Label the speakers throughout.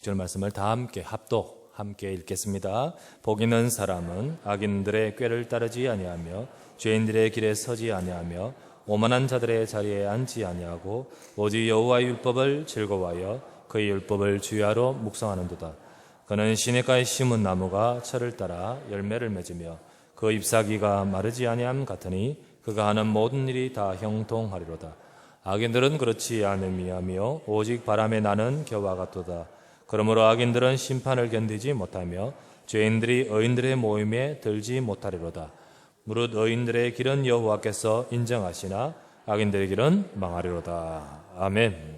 Speaker 1: 절 말씀을 다 함께 합독 함께 읽겠습니다. 복 있는 사람은 악인들의 꾀를 따르지 아니하며 죄인들의 길에 서지 아니하며 오만한 자들의 자리에 앉지 아니하고 오직 여호와의 율법을 즐거워하여 그의 율법을 주야로 묵상하는도다. 그는 시냇가에 심은 나무가 철을 따라 열매를 맺으며 그 잎사귀가 마르지 아니함 같으니 그가 하는 모든 일이 다 형통하리로다. 악인들은 그렇지 않음이하며 오직 바람에 나는 겨와 같도다. 그러므로 악인들은 심판을 견디지 못하며 죄인들이 의인들의 모임에 들지 못하리로다. 무릇 의인들의 길은 여호와께서 인정하시나 악인들의 길은 망하리로다. 아멘.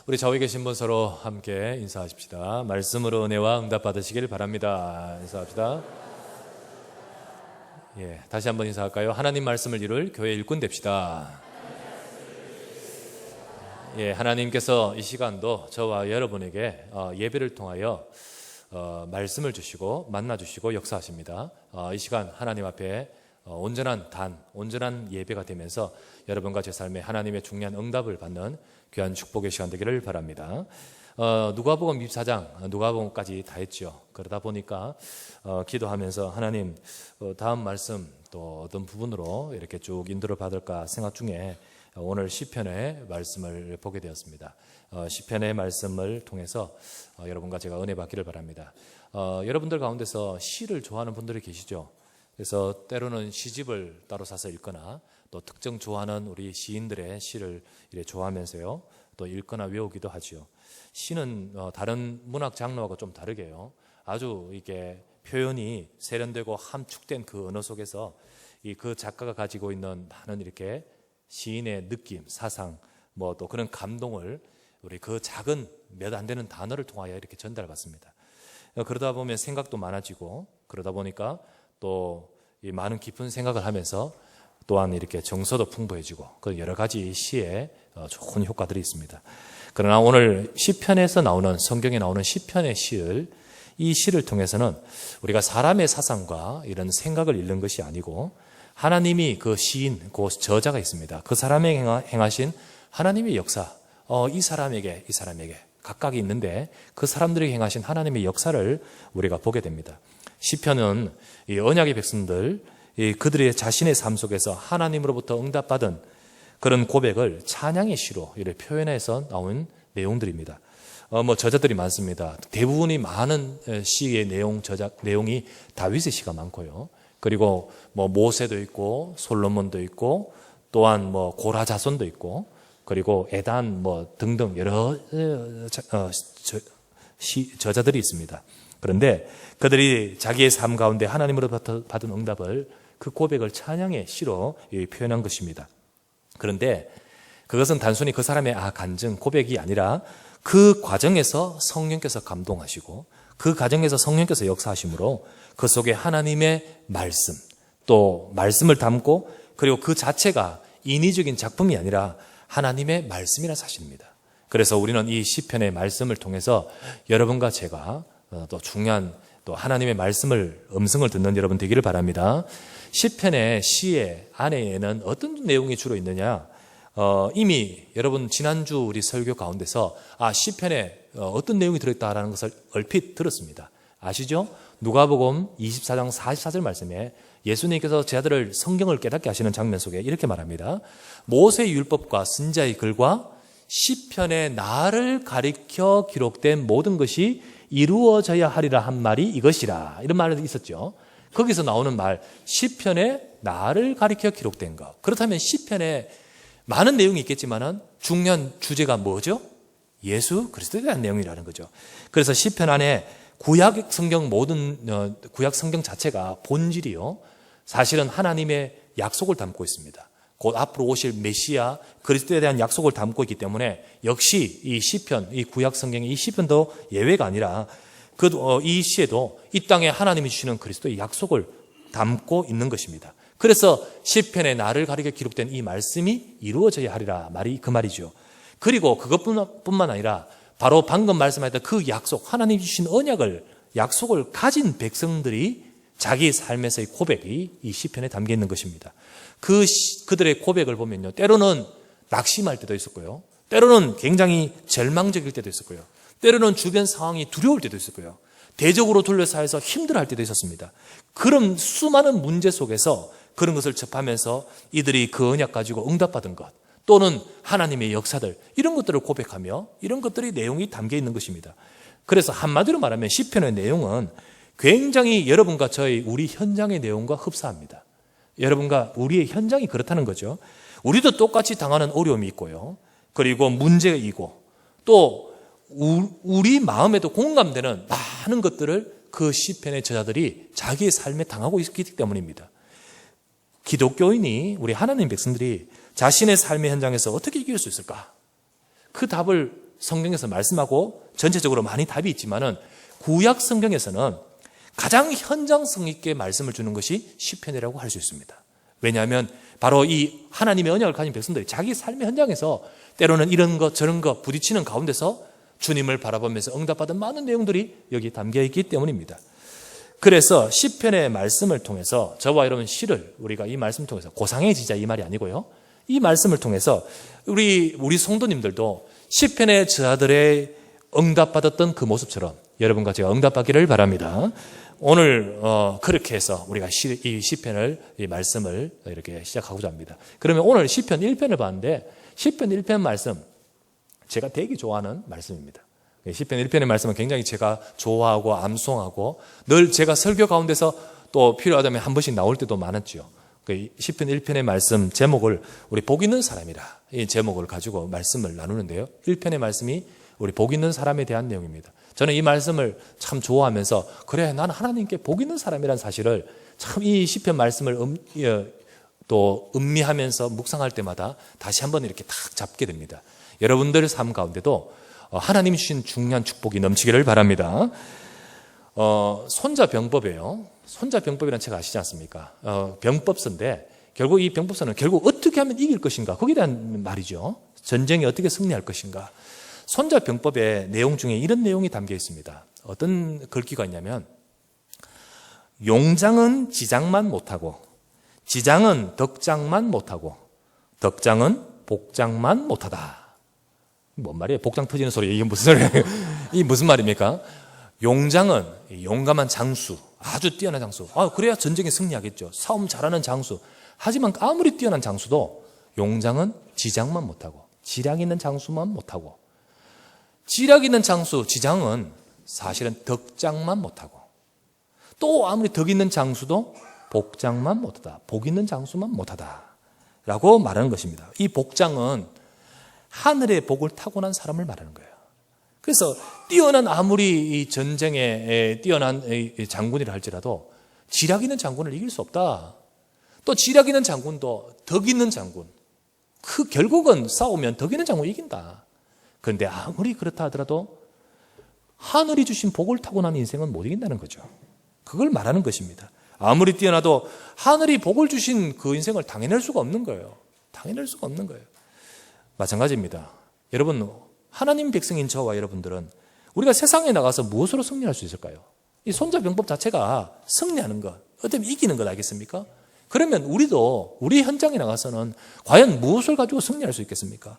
Speaker 1: 우리 좌우에 계신 분 서로 함께 인사하십시다. 말씀으로 은혜와 응답 받으시길 바랍니다. 인사합시다. 다시 한번 인사할까요? 하나님 말씀을 이룰 교회 일꾼 됩시다. 하나님께서 이 시간도 저와 여러분에게 예배를 통하여 말씀을 주시고 만나주시고 역사하십니다. 이 시간 하나님 앞에 온전한 예배가 되면서 여러분과 제 삶에 하나님의 중요한 응답을 받는 귀한 축복의 시간 되기를 바랍니다. 누가복음 24장, 누가복음까지 다 했죠. 그러다 보니까 기도하면서 하나님 다음 말씀 또 어떤 부분으로 이렇게 쭉 인도를 받을까 생각 중에 오늘 시편의 말씀을 보게 되었습니다. 시편의 말씀을 통해서 여러분과 제가 은혜 받기를 바랍니다. 여러분들 가운데서 시를 좋아하는 분들이 계시죠. 그래서 때로는 시집을 따로 사서 읽거나 또 특정 좋아하는 우리 시인들의 시를 좋아하면서요 또 읽거나 외우기도 하지요. 시는 다른 문학 장르하고 좀 다르게요. 아주 이게 표현이 세련되고 함축된 그 언어 속에서 그 작가가 가지고 있는 많은 이렇게 시인의 느낌, 사상, 또 그런 감동을 우리 그 작은 몇 안 되는 단어를 통하여 이렇게 전달받습니다. 그러다 보면 생각도 많아지고 그러다 보니까 또 이 많은 깊은 생각을 하면서 또한 이렇게 정서도 풍부해지고 그 여러 가지 시에 좋은 효과들이 있습니다. 그러나 오늘 시편에서 나오는 성경에 나오는 시편의 이 시를 통해서는 우리가 사람의 사상과 이런 생각을 읽는 것이 아니고 하나님이 그 시인, 그 저자가 있습니다. 그 사람에게 행하신 하나님의 역사, 이 사람에게 각각이 있는데 그 사람들에게 행하신 하나님의 역사를 우리가 보게 됩니다. 시편은 이 언약의 백성들, 그들의 자신의 삶 속에서 하나님으로부터 응답받은 그런 고백을 찬양의 시로 이렇게 표현해서 나온 내용들입니다. 저자들이 많습니다. 대부분이 많은 시의 내용이 다윗의 시가 많고요. 그리고 모세도 있고 솔로몬도 있고 또한 고라 자손도 있고 그리고 에단 등등 여러 저자들이 있습니다. 그런데 그들이 자기의 삶 가운데 하나님으로부터 받은 응답을 그 고백을 찬양의 시로 표현한 것입니다. 그런데 그것은 단순히 그 사람의 간증 고백이 아니라 그 과정에서 성령께서 감동하시고 그 과정에서 성령께서 역사하심으로 그 속에 하나님의 말씀 또 말씀을 담고 그리고 그 자체가 인위적인 작품이 아니라 하나님의 말씀이라는 사실입니다. 그래서 우리는 이 시편의 말씀을 통해서 여러분과 제가 또 중요한 또 하나님의 음성을 듣는 여러분 되기를 바랍니다. 시편의 시의 안에는 어떤 내용이 주로 있느냐? 이미 여러분 지난주 우리 설교 가운데서 시편에 어떤 내용이 들어있다라는 것을 얼핏 들었습니다. 아시죠? 누가복음 24장 44절 말씀에 예수님께서 제 아들을 성경을 깨닫게 하시는 장면 속에 이렇게 말합니다. 모세의 율법과 선지자의 글과 시편의 나를 가리켜 기록된 모든 것이 이루어져야 하리라 한 말이 이것이라. 이런 말이 있었죠. 거기서 나오는 말, 시편의 나를 가리켜 기록된 것. 그렇다면 시편에 많은 내용이 있겠지만 중요한 주제가 뭐죠? 예수 그리스도에 대한 내용이라는 거죠. 그래서 시편 안에 구약 성경 자체가 본질이요. 사실은 하나님의 약속을 담고 있습니다. 곧 앞으로 오실 메시아 그리스도에 대한 약속을 담고 있기 때문에 역시 이 시편, 이 구약 성경의 이 시편도 예외가 아니라 이 시에도 이 땅에 하나님이 주시는 그리스도의 약속을 담고 있는 것입니다. 그래서 시편에 나를 가리켜 기록된 이 말씀이 이루어져야 하리라 말이 그 말이죠. 그리고 그것뿐만 아니라 바로 방금 말씀하셨던 그 약속, 하나님이 주신 약속을 가진 백성들이 자기 삶에서의 고백이 이 시편에 담겨 있는 것입니다. 그들의 고백을 보면요, 때로는 낙심할 때도 있었고요, 때로는 굉장히 절망적일 때도 있었고요, 때로는 주변 상황이 두려울 때도 있을 거예요. 대적으로 둘러싸여서 힘들어할 때도 있었습니다. 그런 수많은 문제 속에서 그런 것을 접하면서 이들이 그 언약 가지고 응답받은 것, 또는 하나님의 역사들, 이런 것들을 고백하며 이런 것들이 내용이 담겨 있는 것입니다. 그래서 한마디로 말하면 시편의 내용은 굉장히 여러분과 우리 현장의 내용과 흡사합니다. 여러분과 우리의 현장이 그렇다는 거죠. 우리도 똑같이 당하는 어려움이 있고요. 그리고 문제가 있고, 또 우리 마음에도 공감되는 많은 것들을 그 시편의 저자들이 자기의 삶에 당하고 있기 때문입니다. 기독교인이, 우리 하나님 백성들이 자신의 삶의 현장에서 어떻게 이길 수 있을까? 그 답을 성경에서 말씀하고 전체적으로 많이 답이 있지만은 구약 성경에서는 가장 현장성 있게 말씀을 주는 것이 시편이라고 할 수 있습니다. 왜냐하면 바로 이 하나님의 언약을 가진 백성들이 자기 삶의 현장에서 때로는 이런 것 저런 것 부딪히는 가운데서 주님을 바라보면서 응답받은 많은 내용들이 여기 담겨 있기 때문입니다. 그래서 시편의 말씀을 통해서 저와 여러분 시를 우리가 이 말씀을 통해서 고상해지자 이 말이 아니고요. 이 말씀을 통해서 우리 성도님들도 시편의 저자들의 응답받았던 그 모습처럼 여러분과 제가 응답받기를 바랍니다. 오늘 그렇게 해서 우리가 이 시편을, 이 말씀을 이렇게 시작하고자 합니다. 그러면 오늘 시편 1편을 봤는데 시편 1편 말씀 제가 되게 좋아하는 말씀입니다. 시편 1편의 말씀은 굉장히 제가 좋아하고 암송하고 늘 제가 설교 가운데서 또 필요하다면 한 번씩 나올 때도 많았죠. 시편 1편의 말씀 제목을 우리 복 있는 사람이라 이 제목을 가지고 말씀을 나누는데요. 1편의 말씀이 우리 복 있는 사람에 대한 내용입니다. 저는 이 말씀을 참 좋아하면서 그래 나는 하나님께 복 있는 사람이라는 사실을 참 이 시편 말씀을 또 음미하면서 묵상할 때마다 다시 한번 이렇게 탁 잡게 됩니다. 여러분들의 삶 가운데도 하나님이 주신 중요한 축복이 넘치기를 바랍니다. 손자병법이에요. 손자병법이라는 책 아시지 않습니까? 병법서인데 결국 이 병법서는 결국 어떻게 하면 이길 것인가 거기에 대한 말이죠. 전쟁에 어떻게 승리할 것인가. 손자병법의 내용 중에 이런 내용이 담겨 있습니다. 어떤 글귀가 있냐면 용장은 지장만 못하고 지장은 덕장만 못하고 덕장은 복장만 못하다. 뭔 말이에요? 복장 터지는 소리. 이게 무슨 소리예요? 이 무슨 말입니까? 용장은 용감한 장수, 아주 뛰어난 장수. 그래야 전쟁에 승리하겠죠. 싸움 잘하는 장수. 하지만 아무리 뛰어난 장수도 용장은 지장만 못하고 지략 있는 장수만 못하고 지략 있는 장수, 지장은 사실은 덕장만 못하고 또 아무리 덕 있는 장수도 복장만 못하다. 복 있는 장수만 못하다. 라고 말하는 것입니다. 이 복장은 하늘의 복을 타고난 사람을 말하는 거예요. 그래서 뛰어난 아무리 이 전쟁에 뛰어난 장군이라 할지라도 지략 있는 장군을 이길 수 없다. 또 지략 있는 장군도 덕 있는 장군. 결국은 싸우면 덕 있는 장군이 이긴다. 그런데 아무리 그렇다 하더라도 하늘이 주신 복을 타고난 인생은 못 이긴다는 거죠. 그걸 말하는 것입니다. 아무리 뛰어나도 하늘이 복을 주신 그 인생을 당해낼 수가 없는 거예요. 당해낼 수가 없는 거예요. 마찬가지입니다. 여러분, 하나님 백성인 저와 여러분들은 우리가 세상에 나가서 무엇으로 승리할 수 있을까요? 이 손자병법 자체가 승리하는 것, 어떻게 이기는 것 아니겠습니까? 그러면 우리도 우리 현장에 나가서는 과연 무엇을 가지고 승리할 수 있겠습니까?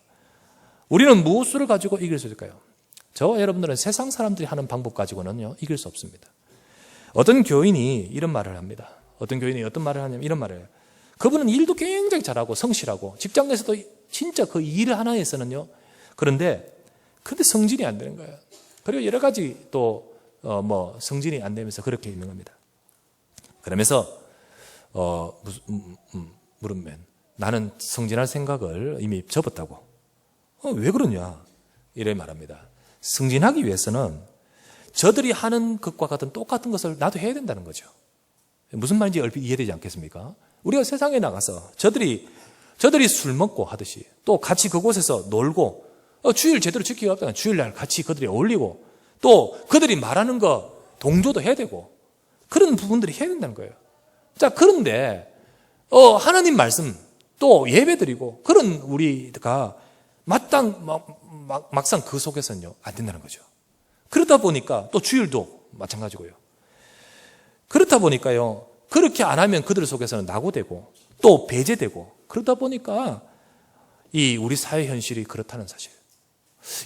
Speaker 1: 우리는 무엇을 가지고 이길 수 있을까요? 저와 여러분들은 세상 사람들이 하는 방법 가지고는요, 이길 수 없습니다. 어떤 교인이 이런 말을 합니다. 어떤 교인이 어떤 말을 하냐면 이런 말을 해요. 그분은 일도 굉장히 잘하고 성실하고 직장 내에서도 진짜 그 일 하나에서는요. 그런데 성질이 안 되는 거예요. 그리고 여러 가지 또 성질이 안 되면서 그렇게 있는 겁니다. 그러면서 물으면 나는 승진할 생각을 이미 접었다고. 왜 그러냐? 이래 말합니다. 승진하기 위해서는 저들이 하는 것과 같은 똑같은 것을 나도 해야 된다는 거죠. 무슨 말인지 얼핏 이해되지 않겠습니까? 우리가 세상에 나가서 저들이 술 먹고 하듯이 또 같이 그곳에서 놀고 주일 제대로 지키기 없다면 주일날 같이 그들이 어울리고 또 그들이 말하는 거 동조도 해야 되고 그런 부분들이 해야 된다는 거예요. 자, 그런데 하나님 말씀 또 예배 드리고 그런 우리가 막상 그 속에서는요 안 된다는 거죠. 그러다 보니까 또 주일도 마찬가지고요. 그렇다 보니까요 그렇게 안 하면 그들 속에서는 낙오되고 또 배제되고 그러다 보니까 이 우리 사회 현실이 그렇다는 사실.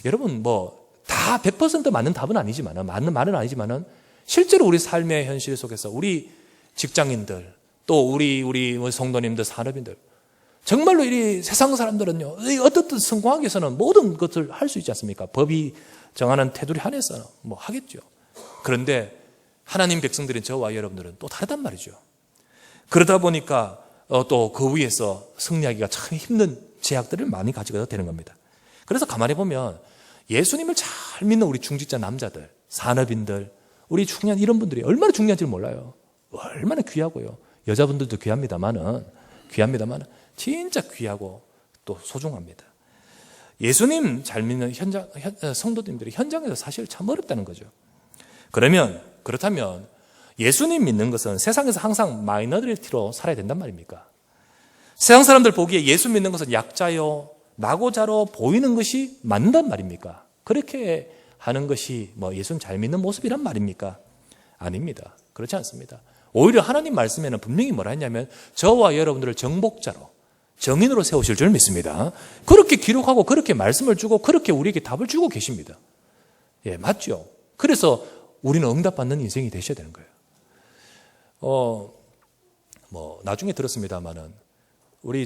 Speaker 1: 여러분 다 100% 맞는 답은 아니지만은, 맞는 말은 아니지만은, 실제로 우리 삶의 현실 속에서 우리 직장인들, 또 우리 성도님들, 산업인들, 정말로 이 세상 사람들은요, 어떻든 성공하기 위해서는 모든 것을 할 수 있지 않습니까? 법이 정하는 테두리 안에서 뭐 하겠죠. 그런데 하나님 백성들인 저와 여러분들은 또 다르단 말이죠. 그러다 보니까 또 그 위에서 승리하기가 참 힘든 제약들을 많이 가지게 되는 겁니다. 그래서 가만히 보면 예수님을 잘 믿는 우리 중직자 남자들, 산업인들, 우리 중년 이런 분들이 얼마나 중요한지를 몰라요. 얼마나 귀하고요. 여자분들도 귀합니다만은 진짜 귀하고 또 소중합니다. 예수님 잘 믿는 성도님들이 현장에서 사실 참 어렵다는 거죠. 그렇다면 예수님 믿는 것은 세상에서 항상 마이너리티로 살아야 된단 말입니까? 세상 사람들 보기에 예수 믿는 것은 약자요, 낙오자로 보이는 것이 맞는단 말입니까? 그렇게 하는 것이 뭐 예수님 잘 믿는 모습이란 말입니까? 아닙니다. 그렇지 않습니다. 오히려 하나님 말씀에는 분명히 뭐라 했냐면 저와 여러분들을 정복자로, 정인으로 세우실 줄 믿습니다. 그렇게 기록하고 그렇게 말씀을 주고 그렇게 우리에게 답을 주고 계십니다. 예, 맞죠? 그래서 우리는 응답받는 인생이 되셔야 되는 거예요. 나중에 들었습니다만은 우리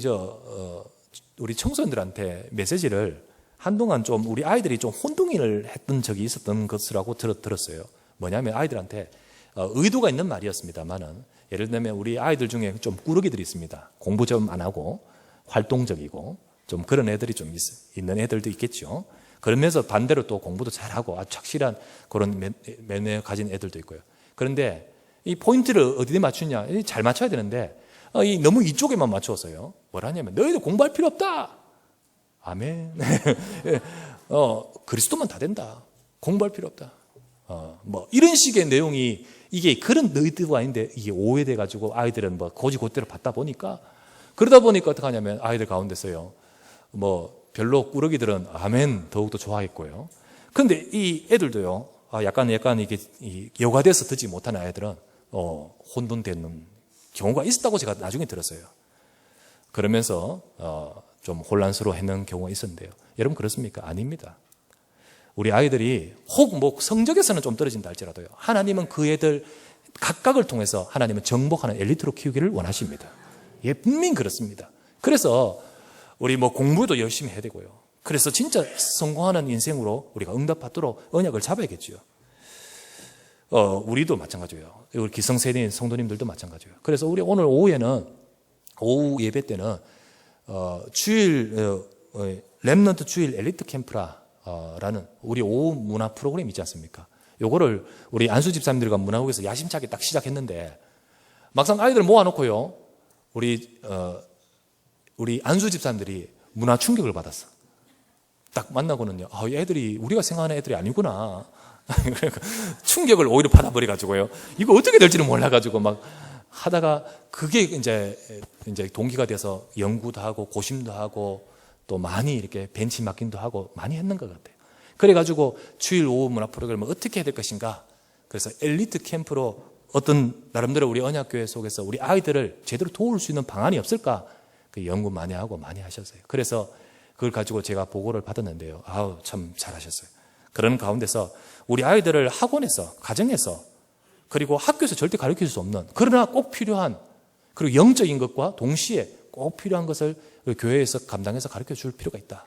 Speaker 1: 청소년들한테 메시지를 한동안 좀 우리 아이들이 좀 혼동을 했던 적이 있었던 것이라고 들었어요. 뭐냐면 아이들한테 의도가 있는 말이었습니다만은 예를 들면 우리 아이들 중에 좀 꾸러기들이 있습니다. 공부 좀 안 하고 활동적이고 좀 그런 애들이 좀 있는 애들도 있겠죠. 그러면서 반대로 또 공부도 잘하고 아주 착실한 그런 면을 가진 애들도 있고요. 그런데 이 포인트를 어디에 맞추냐? 잘 맞춰야 되는데 너무 이쪽에만 맞추었어요. 뭐라 하냐면 너희들 공부할 필요 없다. 아멘. 그리스도만 다 된다. 공부할 필요 없다. 뭐 이런 식의 내용이 이게 그런 의도가 아닌데 이게 오해돼 가지고 아이들은 뭐 고지고대로 받다 보니까 그러다 보니까 어떻게 하냐면 아이들 가운데서요. 뭐 별로 꾸러기들은 아멘 더욱더 좋아했고요. 근데 이 애들도요. 약간 이게 여과돼서 듣지 못하는 아이들은 혼돈되는 경우가 있었다고 제가 나중에 들었어요. 그러면서 좀 혼란스러워하는 경우가 있었는데요. 여러분 그렇습니까? 아닙니다. 우리 아이들이 혹 뭐 성적에서는 좀 떨어진다 할지라도요. 하나님은 그 애들 각각을 통해서 하나님은 정복하는 엘리트로 키우기를 원하십니다. 예, 분명히 그렇습니다. 그래서 우리 뭐 공부도 열심히 해야 되고요. 그래서 진짜 성공하는 인생으로 우리가 응답받도록 언약을 잡아야겠죠. 우리도 마찬가지예요. 우리 기성세대인 성도님들도 마찬가지예요. 그래서 우리 오늘 오후 예배 때는 렘넌트 주일 엘리트 캠프라는 우리 오후 문화 프로그램 있지 않습니까? 요거를 우리 안수 집사님들과 문화국에서 야심차게 딱 시작했는데 막상 아이들 모아놓고요. 우리 안수 집사님들이 문화 충격을 받았어. 딱 만나고는요. 애들이 우리가 생각하는 애들이 아니구나. 그러니까 충격을 오히려 받아버려가지고요. 이거 어떻게 될지는 몰라가지고 막 하다가 그게 이제 동기가 돼서 연구도 하고 고심도 하고 또 많이 이렇게 벤치마킹도 하고 많이 했는 것 같아요. 그래가지고 주일 오후 문화 프로그램을 어떻게 해야 될 것인가. 그래서 엘리트 캠프로 어떤 나름대로 우리 언약교회 속에서 우리 아이들을 제대로 도울 수 있는 방안이 없을까. 그 연구 많이 하고 많이 하셨어요. 그래서 그걸 가지고 제가 보고를 받았는데요. 참 잘하셨어요. 그런 가운데서 우리 아이들을 학원에서, 가정에서, 그리고 학교에서 절대 가르칠 수 없는, 그러나 꼭 필요한, 그리고 영적인 것과 동시에 꼭 필요한 것을 교회에서 감당해서 가르쳐 줄 필요가 있다.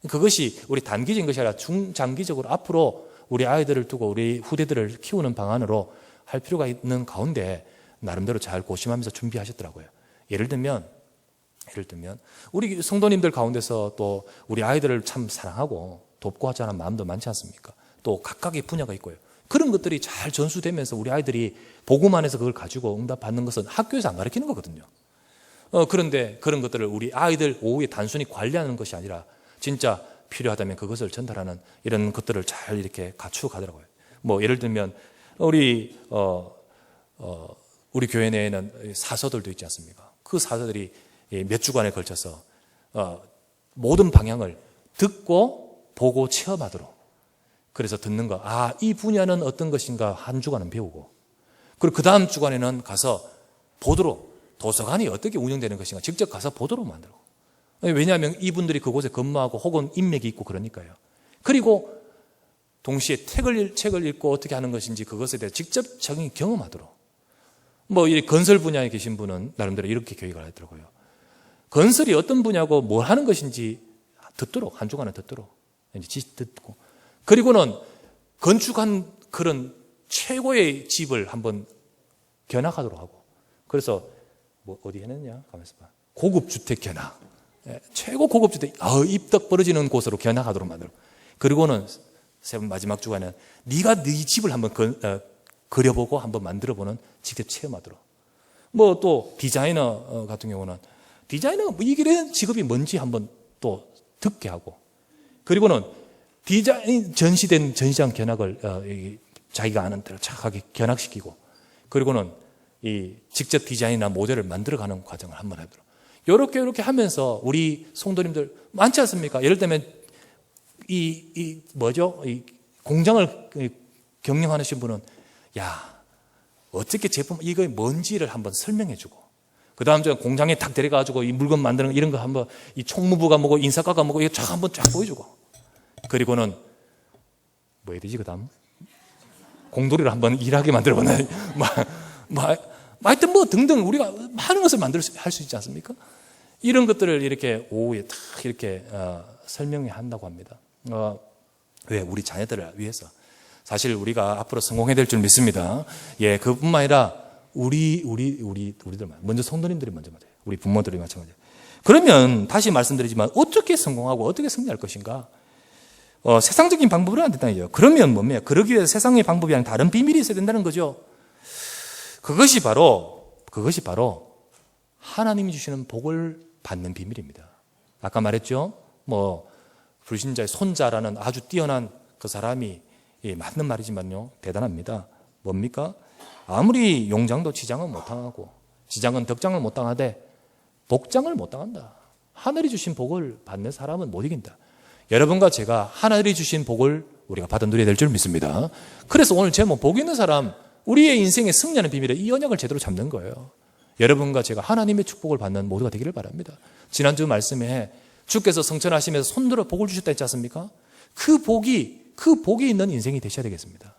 Speaker 1: 그것이 우리 단기적인 것이 아니라 중장기적으로 앞으로 우리 아이들을 두고 우리 후대들을 키우는 방안으로 할 필요가 있는 가운데 나름대로 잘 고심하면서 준비하셨더라고요. 예를 들면 우리 성도님들 가운데서 또 우리 아이들을 참 사랑하고 돕고 하자는 마음도 많지 않습니까? 또 각각의 분야가 있고요. 그런 것들이 잘 전수되면서 우리 아이들이 보고만 해서 그걸 가지고 응답받는 것은 학교에서 안 가르치는 거거든요. 그런데 그런 것들을 우리 아이들 오후에 단순히 관리하는 것이 아니라 진짜 필요하다면 그것을 전달하는 이런 것들을 잘 이렇게 갖추어 가더라고요. 뭐 예를 들면 우리 교회 내에는 사서들도 있지 않습니까? 그 사서들이 몇 주간에 걸쳐서 모든 방향을 듣고 보고 체험하도록, 그래서 듣는 거, 이 분야는 어떤 것인가 한 주간은 배우고, 그리고 그 다음 주간에는 가서 보도록, 도서관이 어떻게 운영되는 것인가 직접 가서 보도록 만들고. 왜냐하면 이분들이 그곳에 근무하고 혹은 인맥이 있고 그러니까요. 그리고 동시에 책을 읽고 어떻게 하는 것인지 그것에 대해 직접적인 경험하도록. 이 건설 분야에 계신 분은 나름대로 이렇게 교육을 하더라고요. 건설이 어떤 분야고 뭘 하는 것인지 듣도록, 한 주간은 듣도록. 이제 지시 듣고. 그리고는 건축한 그런 최고의 집을 한번 견학하도록 하고. 그래서 어디 해냈냐? 가만있어 봐. 고급 주택 견학. 최고 고급 주택, 입덕 벌어지는 곳으로 견학하도록 만들고. 그리고는 마지막 주간은 네가 네 집을 한번 그려보고 한번 만들어보는 직접 체험하도록. 또 디자이너 같은 경우는 디자이너가 이런 직업이 뭔지 한번 또 듣게 하고. 그리고는 디자인 전시된 전시장 견학을 자기가 아는 대로 착하게 견학시키고. 그리고는 이 직접 디자인이나 모델을 만들어가는 과정을 한번 하도록. 이렇게 하면서 우리 성도님들 많지 않습니까? 예를 들면 이 공장을 경영하시는 분은 어떻게 제품 이거 뭔지를 한번 설명해주고, 그 다음 주에 공장에 딱 데려가지고 이 물건 만드는 이런 거 한번 이 총무부가 뭐고 인사과가 뭐고 이거 한번 쫙 보여주고, 그리고는 뭐 해야 되지 그 다음 공돌이를 한번 일하게 만들어보나 하여튼 등등 우리가 많은 것을 할 수 있지 않습니까? 이런 것들을 이렇게 오후에 딱 이렇게 설명해야 한다고 합니다. 왜? 우리 자녀들을 위해서. 사실 우리가 앞으로 성공해야 될 줄 믿습니다. 그뿐만 아니라 우리들만 먼저 성도님들이 먼저 맞아요. 우리 부모들이 마찬가지예요. 그러면 다시 말씀드리지만 어떻게 성공하고 어떻게 승리할 것인가? 세상적인 방법으로 안 된다는 거죠. 그러면 뭡니까? 그러기 위해서 세상의 방법이 아니라 다른 비밀이 있어야 된다는 거죠. 그것이 바로 하나님이 주시는 복을 받는 비밀입니다. 아까 말했죠? 불신자의 손자라는 아주 뛰어난 그 사람이 맞는 말이지만요, 대단합니다. 뭡니까? 아무리 용장도 지장은 못 당하고 지장은 덕장을 못 당하되 복장을 못 당한다. 하늘이 주신 복을 받는 사람은 못 이긴다. 여러분과 제가 하늘이 주신 복을 우리가 받아 누려야 될 줄 믿습니다. 그래서 오늘 제목 복 있는 사람, 우리의 인생의 승리하는 비밀은 이 언약을 제대로 잡는 거예요. 여러분과 제가 하나님의 축복을 받는 모두가 되기를 바랍니다. 지난주 말씀에 주께서 성천하시면서 손들어 복을 주셨다 했지 않습니까? 그 복이 있는 인생이 되셔야 되겠습니다.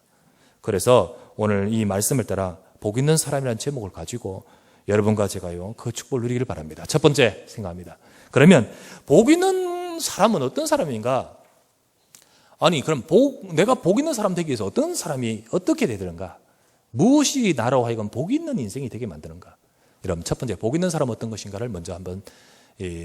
Speaker 1: 그래서 오늘 이 말씀을 따라 복 있는 사람이라는 제목을 가지고 여러분과 제가요 그 축복을 누리기를 바랍니다. 첫 번째 생각합니다. 그러면 복 있는 사람은 어떤 사람인가? 그럼 내가 복 있는 사람 되기 위해서 어떤 사람이 어떻게 되는가? 무엇이 나로 하여금 복 있는 인생이 되게 만드는가? 여러분, 첫 번째 복 있는 사람은 어떤 것인가를 먼저 한번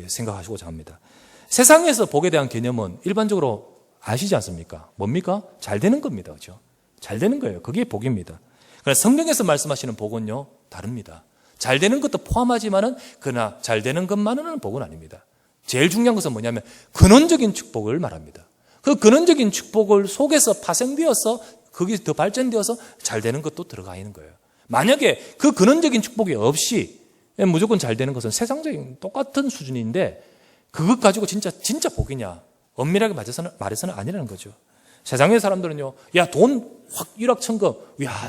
Speaker 1: 생각하시고자 합니다. 세상에서 복에 대한 개념은 일반적으로 아시지 않습니까? 뭡니까? 잘 되는 겁니다. 그렇죠? 잘 되는 거예요. 그게 복입니다. 그러나 성경에서 말씀하시는 복은요, 다릅니다. 잘 되는 것도 포함하지만은 그러나 잘 되는 것만은 복은 아닙니다. 제일 중요한 것은 뭐냐면 근원적인 축복을 말합니다. 그 근원적인 축복을 속에서 파생되어서 그게 더 발전되어서 잘 되는 것도 들어가 있는 거예요. 만약에 그 근원적인 축복이 없이 무조건 잘 되는 것은 세상적인 똑같은 수준인데 그것 가지고 진짜 복이냐? 엄밀하게 말해서는 아니라는 거죠. 세상의 사람들은요, 돈 확 일확천금,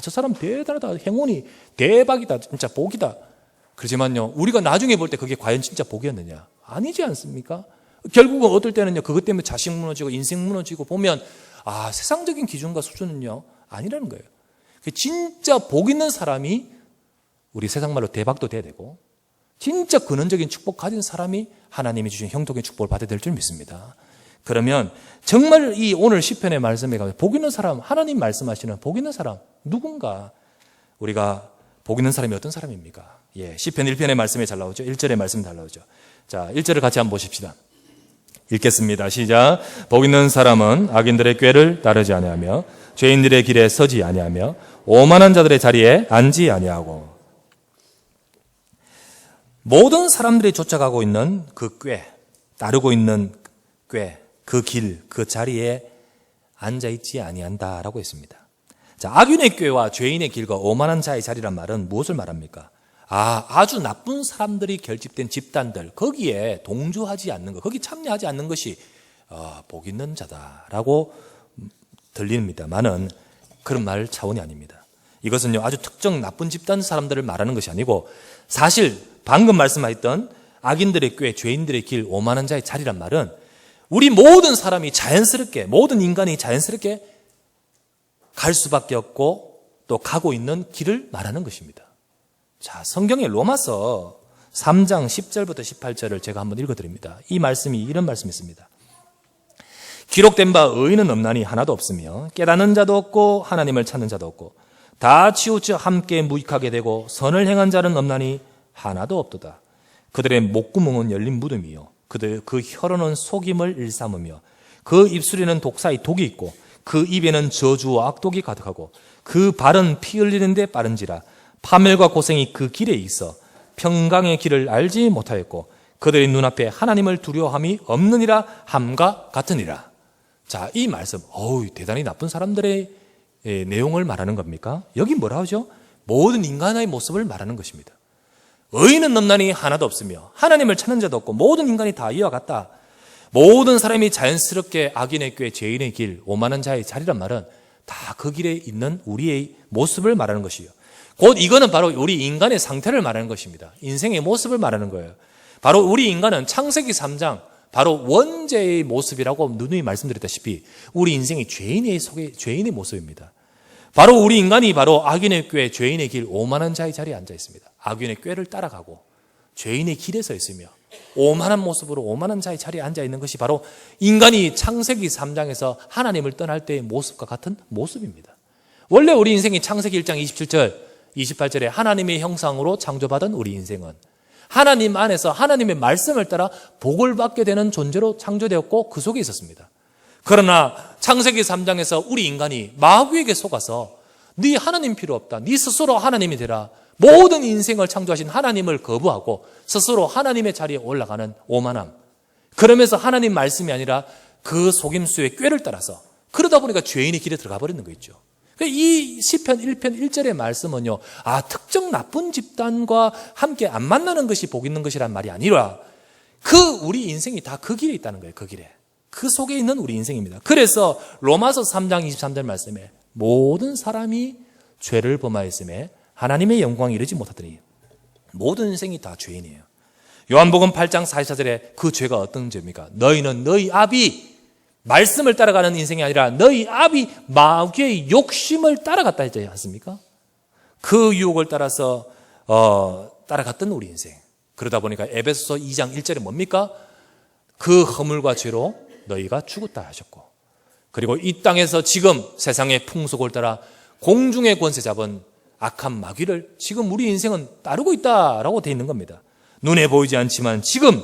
Speaker 1: 저 사람 대단하다, 행운이 대박이다, 진짜 복이다. 그렇지만요, 우리가 나중에 볼 때 그게 과연 진짜 복이었느냐? 아니지 않습니까? 결국은 어떨 때는요, 그것 때문에 자식 무너지고 인생 무너지고 보면 세상적인 기준과 수준은요 아니라는 거예요. 진짜 복 있는 사람이 우리 세상 말로 대박도 돼야 되고 진짜 근원적인 축복 가진 사람이 하나님이 주신 형통의 축복을 받아야 될 줄 믿습니다. 그러면 정말 이 오늘 시편의 말씀에 가면 복 있는 사람, 하나님 말씀하시는 복 있는 사람 누군가? 우리가 복 있는 사람이 어떤 사람입니까? 시편 1편의 말씀에 잘 나오죠. 1절의 말씀 잘 나오죠. 자, 1절을 같이 한번 보십시다. 읽겠습니다. 시작. 복 있는 사람은 악인들의 꾀를 따르지 아니하며 죄인들의 길에 서지 아니하며 오만한 자들의 자리에 앉지 아니하고. 모든 사람들이 쫓아가고 있는 그 꾀, 따르고 있는 꾀, 그 길, 그 자리에 앉아있지 아니한다라고 했습니다. 자, 악인의 꾀와 죄인의 길과 오만한 자의 자리란 말은 무엇을 말합니까? 아주 나쁜 사람들이 결집된 집단들, 거기에 동조하지 않는 것, 거기 참여하지 않는 것이 복 있는 자다라고 들립니다만은 그런 말 차원이 아닙니다. 이것은요, 아주 특정 나쁜 집단 사람들을 말하는 것이 아니고 사실 방금 말씀하셨던 악인들의 꾀, 죄인들의 길, 오만한 자의 자리란 말은 우리 모든 사람이 자연스럽게, 모든 인간이 자연스럽게 갈 수밖에 없고 또 가고 있는 길을 말하는 것입니다. 자, 성경의 로마서 3장 10절부터 18절을 제가 한번 읽어드립니다. 이 말씀이 이런 말씀이 있습니다. 기록된 바 의인은 없나니 하나도 없으며 깨닫는 자도 없고 하나님을 찾는 자도 없고 다 치우쳐 함께 무익하게 되고 선을 행한 자는 없나니 하나도 없도다. 그들의 목구멍은 열린 무덤이요 그 혀로는 속임을 일삼으며 그 입술에는 독사의 독이 있고 그 입에는 저주와 악독이 가득하고 그 발은 피 흘리는 데 빠른지라 파멸과 고생이 그 길에 있어 평강의 길을 알지 못하였고 그들의 눈앞에 하나님을 두려워함이 없느니라 함과 같으니라. 자, 이 말씀, 대단히 나쁜 사람들의 내용을 말하는 겁니까? 여기 뭐라 하죠? 모든 인간의 모습을 말하는 것입니다. 의인은 없나니 하나도 없으며 하나님을 찾는 자도 없고 모든 인간이 다 이와 같다. 모든 사람이 자연스럽게 악인의 꾀, 죄인의 길, 오만한 자의 자리란 말은 다 그 길에 있는 우리의 모습을 말하는 것이요. 곧 이거는 바로 우리 인간의 상태를 말하는 것입니다. 인생의 모습을 말하는 거예요. 바로 우리 인간은 창세기 3장 바로 원죄의 모습이라고 누누이 말씀드렸다시피 우리 인생이 죄인의 모습입니다. 바로 우리 인간이 바로 악인의 꾀, 죄인의 길, 오만한 자의 자리에 앉아 있습니다. 악인의 꾀를 따라가고 죄인의 길에 서 있으며 오만한 모습으로 오만한 자의 자리에 앉아 있는 것이 바로 인간이 창세기 3장에서 하나님을 떠날 때의 모습과 같은 모습입니다. 원래 우리 인생이 창세기 1장 27절, 28절에 하나님의 형상으로 창조받은 우리 인생은 하나님 안에서 하나님의 말씀을 따라 복을 받게 되는 존재로 창조되었고 그 속에 있었습니다. 그러나 창세기 3장에서 우리 인간이 마귀에게 속아서 네 하나님 필요 없다. 네 스스로 하나님이 되라. 모든 인생을 창조하신 하나님을 거부하고 스스로 하나님의 자리에 올라가는 오만함. 그러면서 하나님 말씀이 아니라 그 속임수의 꾀를 따라서 그러다 보니까 죄인의 길에 들어가 버리는 거 있죠. 이 시편 1편 1절의 말씀은요, 특정 나쁜 집단과 함께 안 만나는 것이 복 있는 것이란 말이 아니라 우리 인생이 다 그 길에 있다는 거예요. 그 길에. 그 속에 있는 우리 인생입니다. 그래서 로마서 3장 23절 말씀에 모든 사람이 죄를 범하였음에 하나님의 영광에 이르지 못하더니 모든 인생이 다 죄인이에요. 요한복음 8장 44절에 그 죄가 어떤 죄입니까? 너희는 너희 아비 말씀을 따라가는 인생이 아니라 너희 아비 마귀의 욕심을 따라갔다 했지 않습니까? 그 유혹을 따라서 따라갔던 우리 인생. 그러다 보니까 에베소서 2장 1절에 뭡니까? 그 허물과 죄로 너희가 죽었다 하셨고, 그리고 이 땅에서 지금 세상의 풍속을 따라 공중의 권세 잡은 악한 마귀를 지금 우리 인생은 따르고 있다라고 되어 있는 겁니다. 눈에 보이지 않지만 지금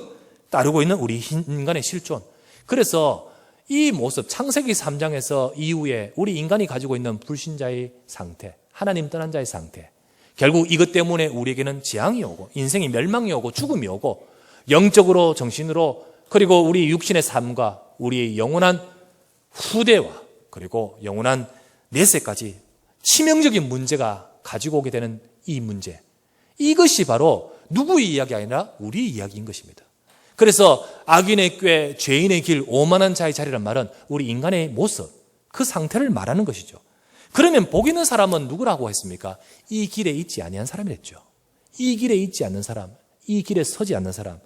Speaker 1: 따르고 있는 우리 인간의 실존. 그래서 이 모습, 창세기 3장에서 이후에 우리 인간이 가지고 있는 불신자의 상태, 하나님 떠난 자의 상태, 결국 이것 때문에 우리에게는 재앙이 오고 인생이 멸망이 오고 죽음이 오고 영적으로 정신으로 그리고 우리 육신의 삶과 우리의 영원한 후대와 그리고 영원한 내세까지 치명적인 문제가 가지고 오게 되는 이 문제, 이것이 바로 누구의 이야기가 아니라 우리의 이야기인 것입니다. 그래서 악인의 꾀, 죄인의 길, 오만한 자의 자리란 말은 우리 인간의 모습, 그 상태를 말하는 것이죠. 그러면 복 있는 사람은 누구라고 했습니까? 이 길에 있지 아니한 사람이랬죠. 이 길에 있지 않는 사람, 이 길에 서지 않는 사람,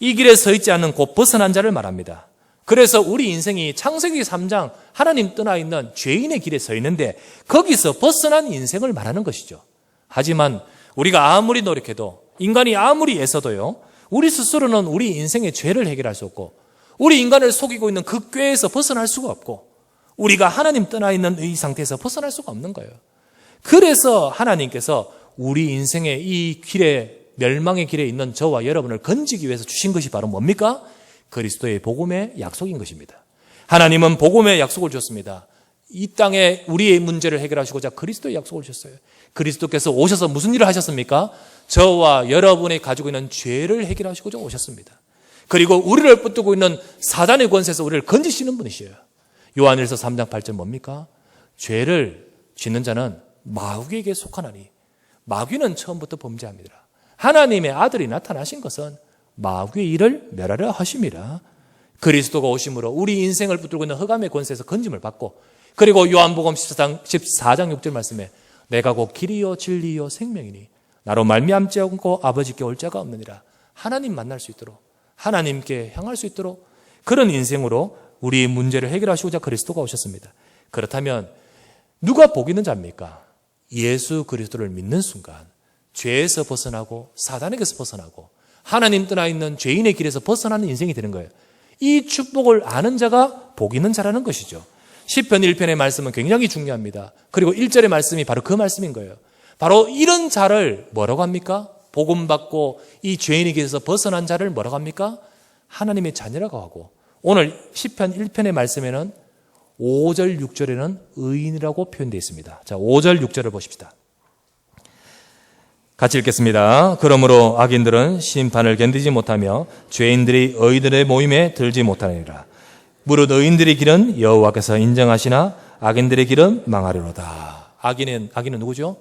Speaker 1: 이 길에 서 있지 않는 곧 벗어난 자를 말합니다. 그래서 우리 인생이 창세기 3장 하나님 떠나 있는 죄인의 길에 서 있는데 거기서 벗어난 인생을 말하는 것이죠. 하지만 우리가 아무리 노력해도, 인간이 아무리 애써도요, 우리 스스로는 우리 인생의 죄를 해결할 수 없고 우리 인간을 속이고 있는 그 꾀에서 벗어날 수가 없고 우리가 하나님 떠나 있는 이 상태에서 벗어날 수가 없는 거예요. 그래서 하나님께서 우리 인생의 이 길에, 멸망의 길에 있는 저와 여러분을 건지기 위해서 주신 것이 바로 뭡니까? 그리스도의 복음의 약속인 것입니다. 하나님은 복음의 약속을 주셨습니다. 이 땅에 우리의 문제를 해결하시고자 그리스도의 약속을 주셨어요. 그리스도께서 오셔서 무슨 일을 하셨습니까? 저와 여러분이 가지고 있는 죄를 해결하시고자 오셨습니다. 그리고 우리를 붙들고 있는 사단의 권세에서 우리를 건지시는 분이시에요. 요한일서 3장 8절 뭡니까? 죄를 짓는 자는 마귀에게 속하나니 마귀는 처음부터 범죄합니다. 하나님의 아들이 나타나신 것은 마귀의 일을 멸하려 하심이라. 그리스도가 오심으로 우리 인생을 붙들고 있는 흑암의 권세에서 건짐을 받고, 그리고 요한복음 14장 6절 말씀에 내가 곧 길이요 진리요 생명이니 나로 말미암지 않고 아버지께 올 자가 없느니라. 하나님 만날 수 있도록, 하나님께 향할 수 있도록 그런 인생으로 우리의 문제를 해결하시고자 그리스도가 오셨습니다. 그렇다면 누가 복 있는 자입니까? 예수 그리스도를 믿는 순간 죄에서 벗어나고 사단에게서 벗어나고 하나님 떠나 있는 죄인의 길에서 벗어나는 인생이 되는 거예요. 이 축복을 아는 자가 복 있는 자라는 것이죠. 시편 1편의 말씀은 굉장히 중요합니다. 그리고 1절의 말씀이 바로 그 말씀인 거예요. 바로 이런 자를 뭐라고 합니까? 복음 받고 이 죄인의 길에서 벗어난 자를 뭐라고 합니까? 하나님의 자녀라고 하고, 오늘 시편 1편의 말씀에는 5절, 6절에는 의인이라고 표현되어 있습니다. 자, 5절, 6절을 보십시다. 같이 읽겠습니다. 그러므로 악인들은 심판을 견디지 못하며 죄인들이 의인들의 모임에 들지 못하느니라. 무릇 의인들의 길은 여호와께서 인정하시나 악인들의 길은 망하리로다. 악인은 누구죠?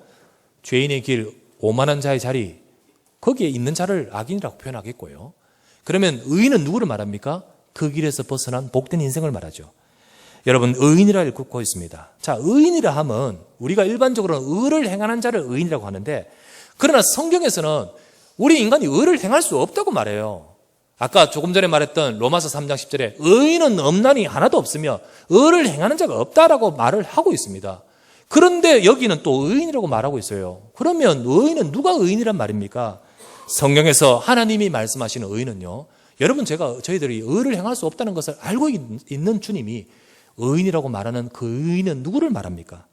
Speaker 1: 죄인의 길, 오만한 자의 자리, 거기에 있는 자를 악인이라고 표현하겠고요. 그러면 의인은 누구를 말합니까? 그 길에서 벗어난 복된 인생을 말하죠. 여러분, 의인이라 읽고 있습니다. 자, 의인이라 하면 우리가 일반적으로는 의를 행하는 자를 의인이라고 하는데, 그러나 성경에서는 우리 인간이 의를 행할 수 없다고 말해요. 아까 조금 전에 말했던 로마서 3장 10절에 의인은 없나니 하나도 없으며 의를 행하는 자가 없다라고 말을 하고 있습니다. 그런데 여기는 또 의인이라고 말하고 있어요. 그러면 의인은 누가 의인이란 말입니까? 성경에서 하나님이 말씀하시는 의인은요, 여러분, 저희들이 의를 행할 수 없다는 것을 알고 있는 주님이 의인이라고 말하는 그 의인은 누구를 말합니까?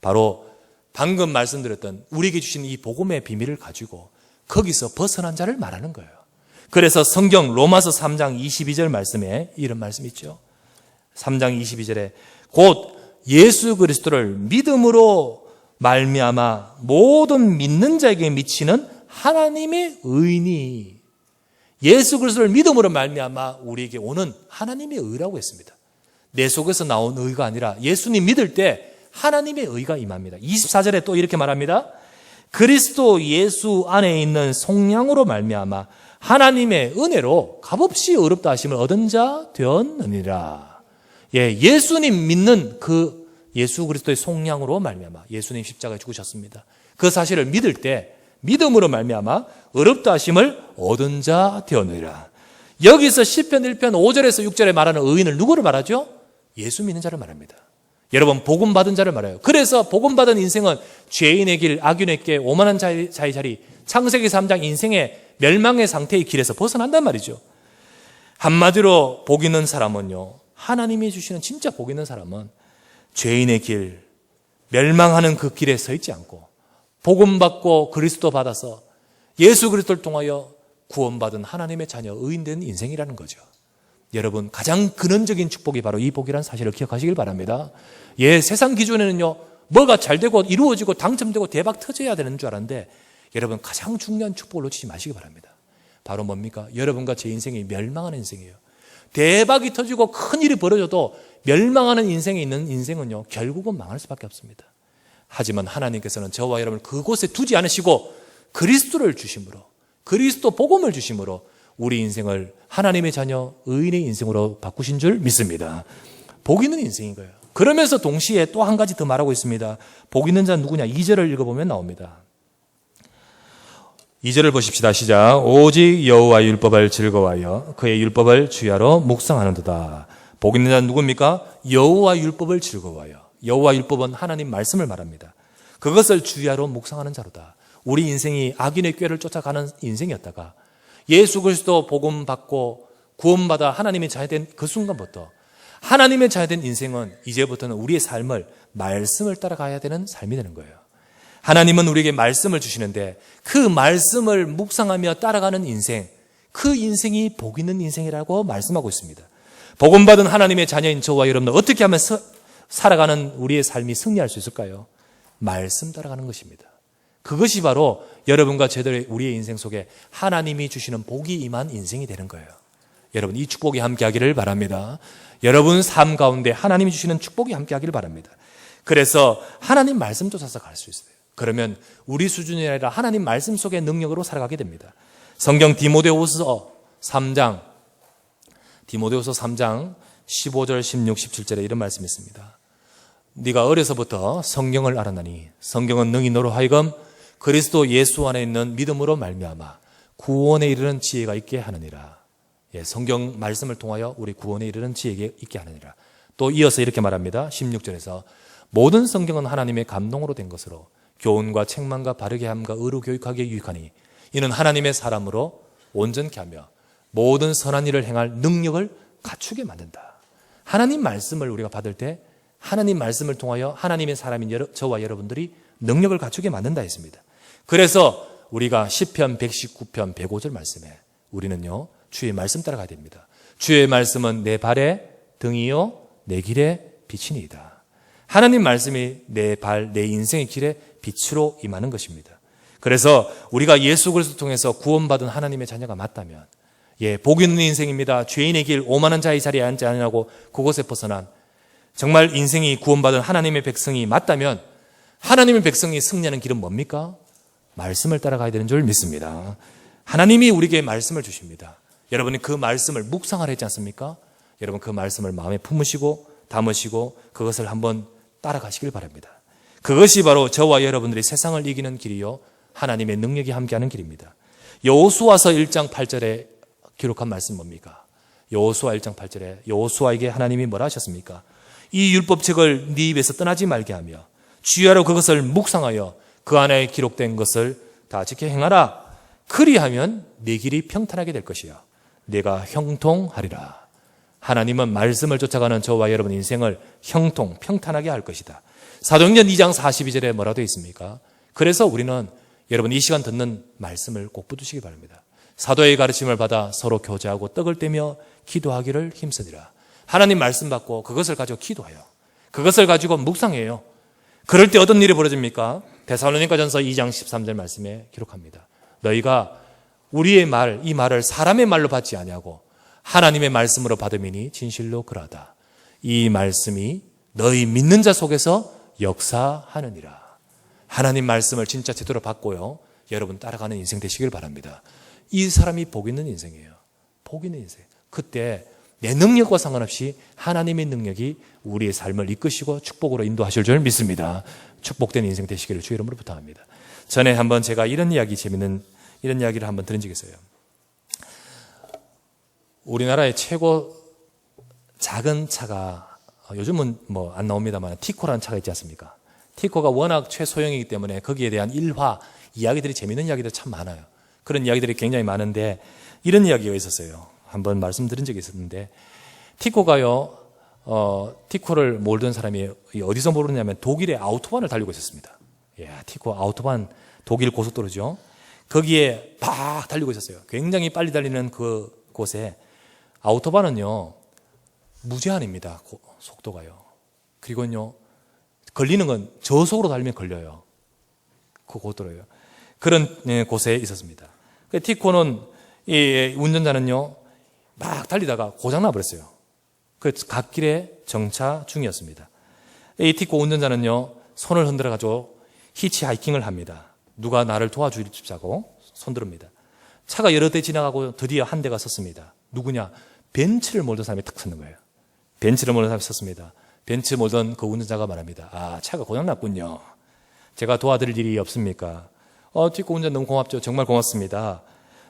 Speaker 1: 바로 방금 말씀드렸던 우리에게 주신 이 복음의 비밀을 가지고 거기서 벗어난 자를 말하는 거예요. 그래서 성경 로마서 3장 22절 말씀에 이런 말씀이 있죠. 3장 22절에 곧 예수 그리스도를 믿음으로 말미암아 모든 믿는 자에게 미치는 하나님의 의인이, 예수 그리스도를 믿음으로 말미암아 우리에게 오는 하나님의 의라고 했습니다. 내 속에서 나온 의가 아니라 예수님 믿을 때 하나님의 의가 임합니다. 24절에 또 이렇게 말합니다. 그리스도 예수 안에 있는 속량으로 말미암아 하나님의 은혜로 값없이 의롭다 하심을 얻은 자 되었느니라. 예수님 믿는 그 예수 그리스도의 속량으로 말미암아 예수님 십자가에 죽으셨습니다. 그 사실을 믿을 때 믿음으로 말미암아 의롭다 하심을 얻은 자 되었느니라. 여기서 시편 1편 5절에서 6절에 말하는 의인을 누구를 말하죠? 예수 믿는 자를 말합니다. 여러분, 복음 받은 자를 말해요. 그래서 복음 받은 인생은 죄인의 길, 악인의 길, 오만한 자의 자리, 창세기 3장 인생의 멸망의 상태의 길에서 벗어난단 말이죠. 한마디로 복 있는 사람은요, 하나님이 주시는 진짜 복 있는 사람은 죄인의 길, 멸망하는 그 길에 서 있지 않고 복음 받고 그리스도 받아서 예수 그리스도를 통하여 구원받은 하나님의 자녀, 의인된 인생이라는 거죠. 여러분, 가장 근원적인 축복이 바로 이 복이라는 사실을 기억하시길 바랍니다. 세상 기준에는요, 뭐가 잘 되고 이루어지고 당첨되고 대박 터져야 되는 줄 알았는데, 여러분, 가장 중요한 축복을 놓치지 마시기 바랍니다. 바로 뭡니까? 여러분과 제 인생이 멸망하는 인생이에요. 대박이 터지고 큰 일이 벌어져도 멸망하는 인생에 있는 인생은요, 결국은 망할 수밖에 없습니다. 하지만 하나님께서는 저와 여러분을 그곳에 두지 않으시고 그리스도를 주심으로, 그리스도 복음을 주심으로 우리 인생을 하나님의 자녀, 의인의 인생으로 바꾸신 줄 믿습니다. 복 있는 인생인 거예요. 그러면서 동시에 또 한 가지 더 말하고 있습니다. 복 있는 자는 누구냐? 2절을 읽어보면 나옵니다. 2절을 보십시다. 시작. 오직 여호와 율법을 즐거워하여 그의 율법을 주야로 묵상하는도다. 복 있는 자는 누굽니까? 여호와 율법을 즐거워하여. 여호와 율법은 하나님 말씀을 말합니다. 그것을 주야로 묵상하는 자로다. 우리 인생이 악인의 꾀를 쫓아가는 인생이었다가 예수 그리스도 복음 받고 구원받아 하나님의 자녀된 그 순간부터 하나님의 자녀된 인생은 이제부터는 우리의 삶을 말씀을 따라가야 되는 삶이 되는 거예요. 하나님은 우리에게 말씀을 주시는데 그 말씀을 묵상하며 따라가는 인생, 그 인생이 복 있는 인생이라고 말씀하고 있습니다. 복음 받은 하나님의 자녀인 저와 여러분들 어떻게 하면 살아가는 우리의 삶이 승리할 수 있을까요? 말씀 따라가는 것입니다. 그것이 바로 여러분과 저들의 우리의 인생 속에 하나님이 주시는 복이 임한 인생이 되는 거예요. 여러분, 이 축복이 함께하기를 바랍니다. 여러분 삶 가운데 하나님이 주시는 축복이 함께하기를 바랍니다. 그래서 하나님 말씀 쫓아서 갈 수 있어요. 그러면 우리 수준이 아니라 하나님 말씀 속의 능력으로 살아가게 됩니다. 성경 디모데후서 3장 15절, 16, 17절에 이런 말씀이 있습니다. 네가 어려서부터 성경을 알았나니 성경은 능히 너로 하여금 그리스도 예수 안에 있는 믿음으로 말미암아 구원에 이르는 지혜가 있게 하느니라. 성경 말씀을 통하여 우리 구원에 이르는 지혜가 있게 하느니라. 또 이어서 이렇게 말합니다. 16절에서 모든 성경은 하나님의 감동으로 된 것으로 교훈과 책망과 바르게 함과 의로 교육하기에 유익하니 이는 하나님의 사람으로 온전케 하며 모든 선한 일을 행할 능력을 갖추게 만든다. 하나님 말씀을 우리가 받을 때 하나님 말씀을 통하여 하나님의 사람인 저와 여러분들이 능력을 갖추게 만든다 했습니다. 그래서 우리가 시편 119편 105절 말씀에 우리는요 주의 말씀 따라가야 됩니다. 주의 말씀은 내 발의 등이요 내 길의 빛이니이다. 하나님 말씀이 내 발, 내 인생의 길에 빛으로 임하는 것입니다. 그래서 우리가 예수 그리스도 통해서 구원받은 하나님의 자녀가 맞다면 복 있는 인생입니다. 죄인의 길 오만한 자의 자리에 앉지 아니하고 그곳에 벗어난 정말 인생이 구원받은 하나님의 백성이 맞다면 하나님의 백성이 승리하는 길은 뭡니까? 말씀을 따라가야 되는 줄 믿습니다. 하나님이 우리에게 말씀을 주십니다. 여러분이 그 말씀을 묵상하라 했지 않습니까? 여러분 그 말씀을 마음에 품으시고 담으시고 그것을 한번 따라가시길 바랍니다. 그것이 바로 저와 여러분들이 세상을 이기는 길이요 하나님의 능력이 함께하는 길입니다. 여호수아서 1장 8절에 기록한 말씀 뭡니까? 여호수아 1장 8절에 여호수아에게 하나님이 뭐라 하셨습니까? 이 율법책을 네 입에서 떠나지 말게 하며 주야로 그것을 묵상하여 그 안에 기록된 것을 다 지켜 행하라. 그리하면 네 길이 평탄하게 될 것이요 내가 형통하리라. 하나님은 말씀을 쫓아가는 저와 여러분 인생을 형통, 평탄하게 할 것이다. 사도행전 2장 42절에 뭐라 되어 있습니까? 그래서 우리는 여러분 이 시간 듣는 말씀을 꼭 붙드시기 바랍니다. 사도의 가르침을 받아 서로 교제하고 떡을 떼며 기도하기를 힘쓰니라. 하나님 말씀 받고 그것을 가지고 기도해요. 그것을 가지고 묵상해요. 그럴 때 어떤 일이 벌어집니까? 데살로니가전서 2장 13절 말씀에 기록합니다. 너희가 우리의 말, 이 말을 사람의 말로 받지 아니하고 하나님의 말씀으로 받음이니 진실로 그러하다. 이 말씀이 너희 믿는 자 속에서 역사하느니라. 하나님 말씀을 진짜 제대로 받고요 여러분 따라가는 인생 되시길 바랍니다. 이 사람이 복 있는 인생이에요. 복 있는 인생. 그때 내 능력과 상관없이 하나님의 능력이 우리의 삶을 이끄시고 축복으로 인도하실 줄 믿습니다. 축복된 인생 되시기를 주의 이름으로 부탁합니다. 전에 한번 제가 이런 재밌는 이런 이야기를 한번 들은 적이 있어요. 우리나라의 최고 작은 차가 요즘은 뭐 안 나옵니다만 티코라는 차가 있지 않습니까? 티코가 워낙 최소형이기 때문에 거기에 대한 일화, 이야기들이 재밌는 이야기들 참 많아요. 그런 이야기들이 굉장히 많은데 이런 이야기가 있었어요. 한번 말씀드린 적이 있었는데 티코가요, 티코를 몰던 사람이 어디서 모르냐면 독일의 아우토반을 달리고 있었습니다. 티코 아우토반 독일 고속도로죠. 거기에 막 달리고 있었어요. 굉장히 빨리 달리는 그 곳에 아우토반은요 무제한입니다. 속도가요. 그리고요 걸리는 건 저속으로 달리면 걸려요. 그 고속도로예요. 그런 곳에 있었습니다. 티코는 이 운전자는요 막 달리다가 고장나 버렸어요. 그 갓길에 정차 중이었습니다. 이 티코 운전자는요 손을 흔들어 가지고 히치하이킹을 합니다. 누가 나를 도와주자고 손들읍니다. 차가 여러 대 지나가고 드디어 한 대가 섰습니다. 누구냐? 벤츠를 몰던 사람이 탁 섰는 거예요. 벤츠를 몰던 사람이 섰습니다. 벤츠 몰던 그 운전자가 말합니다. 아, 차가 고장났군요. 제가 도와드릴 일이 없습니까? 티코 운전 너무 고맙죠. 정말 고맙습니다.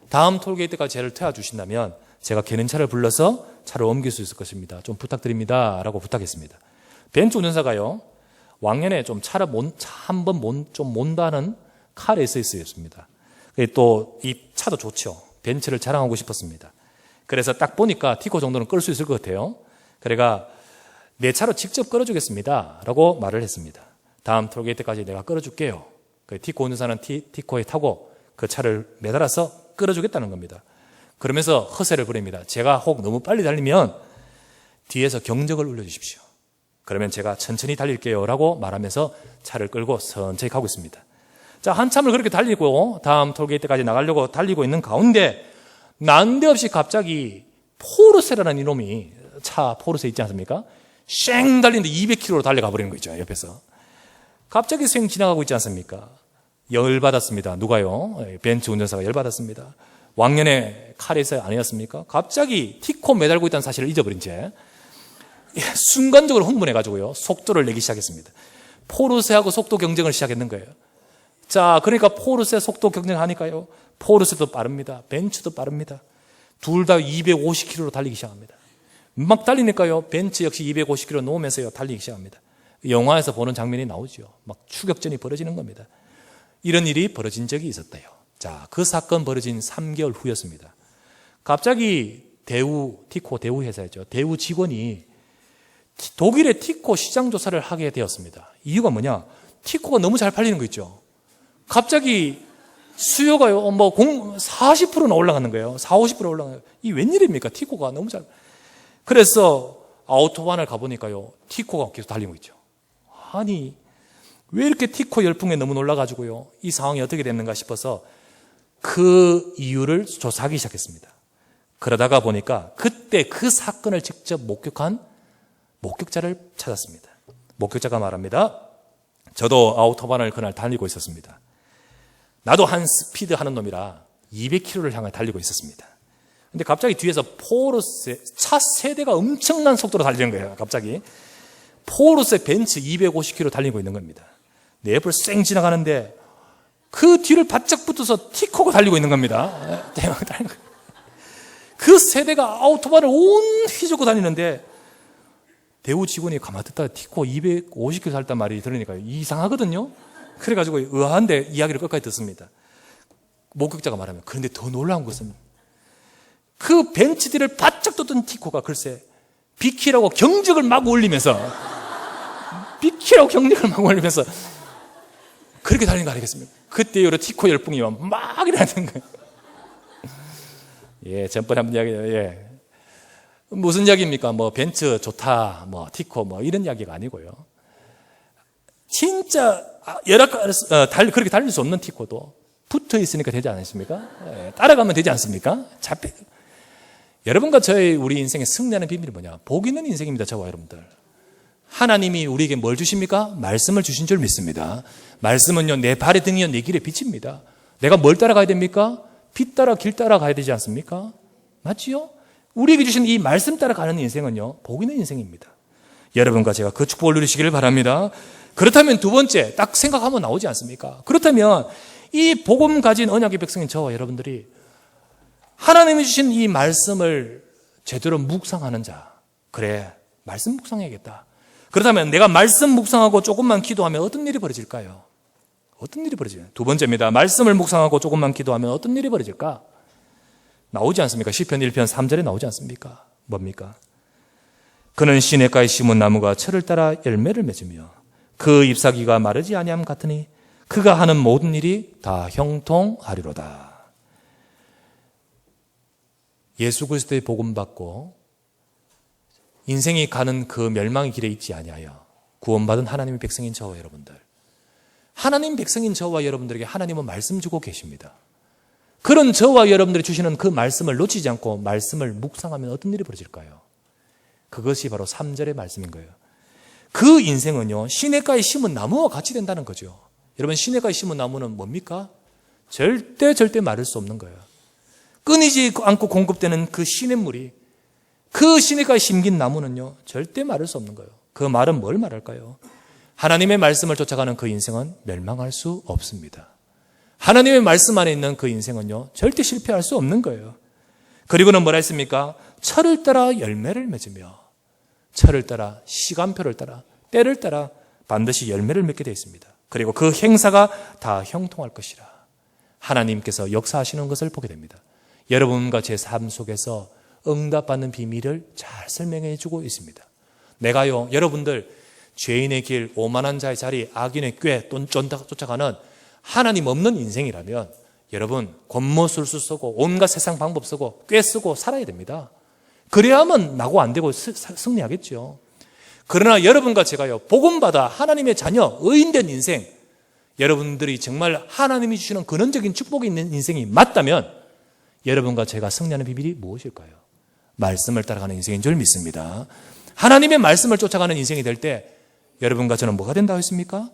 Speaker 1: 다음 톨게이트까지 저를 태워주신다면 제가 개는 차를 불러서 차를 옮길 수 있을 것입니다. 좀 부탁드립니다. 라고 부탁했습니다. 벤츠 운전사가요 왕년에 좀 차를 한번 좀 몬다는 카레이서였습니다. 또 이 차도 좋죠. 벤츠를 자랑하고 싶었습니다. 그래서 딱 보니까 티코 정도는 끌 수 있을 것 같아요. 그래가 내 차로 직접 끌어주겠습니다. 라고 말을 했습니다. 다음 톨게이트까지 내가 끌어줄게요. 티코 운전사는 티코에 타고 그 차를 매달아서 끌어주겠다는 겁니다. 그러면서 허세를 부립니다. 제가 혹 너무 빨리 달리면 뒤에서 경적을 울려주십시오. 그러면 제가 천천히 달릴게요. 라고 말하면서 차를 끌고 천천히 가고 있습니다. 자, 한참을 그렇게 달리고 다음 톨게이트까지 나가려고 달리고 있는 가운데 난데없이 갑자기 포르쉐라는 이놈이 차 포르쉐 있지 않습니까? 쌩 달리는데 200km로 달려가 버리는 거 있죠. 옆에서. 갑자기 쌩 지나가고 있지 않습니까? 열받았습니다. 누가요? 벤츠 운전사가 열받았습니다. 왕년에 카레이서 아니었습니까? 갑자기 티코 매달고 있다는 사실을 잊어버린 채 순간적으로 흥분해가지고요 속도를 내기 시작했습니다. 포르쉐하고 속도 경쟁을 시작했는 거예요. 자, 그러니까 포르쉐 속도 경쟁하니까요 포르쉐도 빠릅니다. 벤츠도 빠릅니다. 둘 다 250km로 달리기 시작합니다. 막 달리니까요 벤츠 역시 250km 놓으면서요 달리기 시작합니다. 영화에서 보는 장면이 나오죠. 막 추격전이 벌어지는 겁니다. 이런 일이 벌어진 적이 있었대요. 자, 그 사건 벌어진 3개월 후였습니다. 갑자기 티코 대우 회사였죠. 대우 직원이 독일의 티코 시장 조사를 하게 되었습니다. 이유가 뭐냐? 티코가 너무 잘 팔리는 거 있죠. 갑자기 수요가요, 40%나 올라가는 거예요. 40, 50% 올라가는 거예요. 이 웬일입니까? 티코가 너무 잘. 그래서 아우토반을 가보니까요, 티코가 계속 달리고 있죠. 아니, 왜 이렇게 티코 열풍에 너무 놀라가지고요, 이 상황이 어떻게 됐는가 싶어서 그 이유를 조사하기 시작했습니다. 그러다가 보니까 그때 그 사건을 직접 목격한 목격자를 찾았습니다. 목격자가 말합니다. 저도 아우토반을 그날 달리고 있었습니다. 나도 한 스피드 하는 놈이라 200km를 향해 달리고 있었습니다. 근데 갑자기 뒤에서 포르쉐 차 세대가 엄청난 속도로 달리는 거예요. 갑자기 포르쉐 벤츠 250km 달리고 있는 겁니다. 내 옆을 쌩 지나가는데 그 뒤를 바짝 붙어서 티코가 달리고 있는 겁니다. 그 세대가 아우토반을 온 휘젓고 다니는데 대우 직원이 가만히 듣다가 티코 250km 달단 말이 들으니까 이상하거든요. 그래가지고 의아한데 이야기를 끝까지 듣습니다. 목격자가 말하면, 그런데 더 놀라운 것은 그 벤츠 뒤를 바짝 떴던 티코가 글쎄 비키라고 경적을 막 올리면서 그렇게 달리는 거 아니겠습니까? 그때 이후로 티코 열풍이 막 일어나는 거예요. 예, 전번에 한번 이야기해요. 예. 무슨 이야기입니까? 벤츠 좋다, 티코, 이런 이야기가 아니고요. 진짜, 그렇게 달릴 수 없는 티코도 붙어 있으니까 되지 않습니까? 예, 따라가면 되지 않습니까? 여러분과 우리 인생의 승리하는 비밀이 뭐냐? 복 있는 인생입니다, 저와 여러분들. 하나님이 우리에게 뭘 주십니까? 말씀을 주신 줄 믿습니다. 말씀은요, 내 발의 등이요, 내 길의 빛입니다. 내가 뭘 따라가야 됩니까? 빛 따라 길 따라 가야 되지 않습니까? 맞지요? 우리에게 주신 이 말씀 따라 가는 인생은요, 복 있는 인생입니다. 여러분과 제가 그 축복을 누리시기를 바랍니다. 그렇다면 두 번째, 딱 생각하면 나오지 않습니까? 그렇다면 이 복음 가진 언약의 백성인 저와 여러분들이 하나님이 주신 이 말씀을 제대로 묵상하는 자, 그래, 말씀 묵상해야겠다. 그렇다면 내가 말씀 묵상하고 조금만 기도하면 어떤 일이 벌어질까요? 어떤 일이 벌어질까요? 두 번째입니다. 말씀을 묵상하고 조금만 기도하면 어떤 일이 벌어질까? 나오지 않습니까? 시편 1편 3절에 나오지 않습니까? 뭡니까? 그는 시냇가에 심은 나무가 철을 따라 열매를 맺으며 그 잎사귀가 마르지 아니함 같으니 그가 하는 모든 일이 다 형통하리로다. 예수 그리스도의 복음 받고 인생이 가는 그 멸망의 길에 있지 아니하여 구원받은 하나님의 백성인 저와 여러분들, 하나님 백성인 저와 여러분들에게 하나님은 말씀 주고 계십니다. 그런 저와 여러분들이 주시는 그 말씀을 놓치지 않고 말씀을 묵상하면 어떤 일이 벌어질까요? 그것이 바로 3절의 말씀인 거예요. 그 인생은요, 시냇가에 심은 나무와 같이 된다는 거죠. 여러분, 시냇가에 심은 나무는 뭡니까? 절대 마를 수 없는 거예요. 끊이지 않고 공급되는 그 시냇물이, 그 시냇가에 심긴 나무는요, 절대 마를 수 없는 거예요. 그 말은 뭘 말할까요? 하나님의 말씀을 쫓아가는 그 인생은 멸망할 수 없습니다. 하나님의 말씀 안에 있는 그 인생은요, 절대 실패할 수 없는 거예요. 그리고는 뭐라 했습니까? 철을 따라 열매를 맺으며, 철을 따라, 시간표를 따라, 때를 따라 반드시 열매를 맺게 되어 있습니다. 그리고 그 행사가 다 형통할 것이라 하나님께서 역사하시는 것을 보게 됩니다. 여러분과 제 삶 속에서 응답받는 비밀을 잘 설명해 주고 있습니다. 내가요, 여러분들 죄인의 길, 오만한 자의 자리, 악인의 꾀, 쫓아가는 하나님 없는 인생이라면 여러분 권모술수 쓰고 온갖 세상 방법 쓰고 꾀 쓰고 살아야 됩니다. 그래야만 나고 안 되고 승리하겠죠. 그러나 여러분과 제가요, 복음받아 하나님의 자녀, 의인된 인생, 여러분들이 정말 하나님이 주시는 근원적인 축복이 있는 인생이 맞다면 여러분과 제가 승리하는 비밀이 무엇일까요? 말씀을 따라가는 인생인 줄 믿습니다. 하나님의 말씀을 쫓아가는 인생이 될 때 여러분과 저는 뭐가 된다고 했습니까?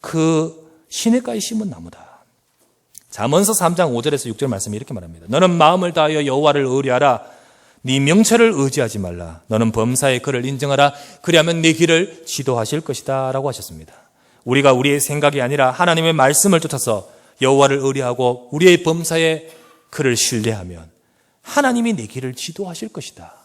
Speaker 1: 그 시냇가에 심은 나무다. 잠언서 3장 5절에서 6절 말씀이 이렇게 말합니다. 너는 마음을 다하여 여호와를 의뢰하라. 네 명철을 의지하지 말라. 너는 범사의 그를 인정하라. 그리하면 네 길을 지도하실 것이다 라고 하셨습니다. 우리가 우리의 생각이 아니라 하나님의 말씀을 쫓아서 여호와를 의뢰하고 우리의 범사의 그를 신뢰하면 하나님이 내 길을 지도하실 것이다.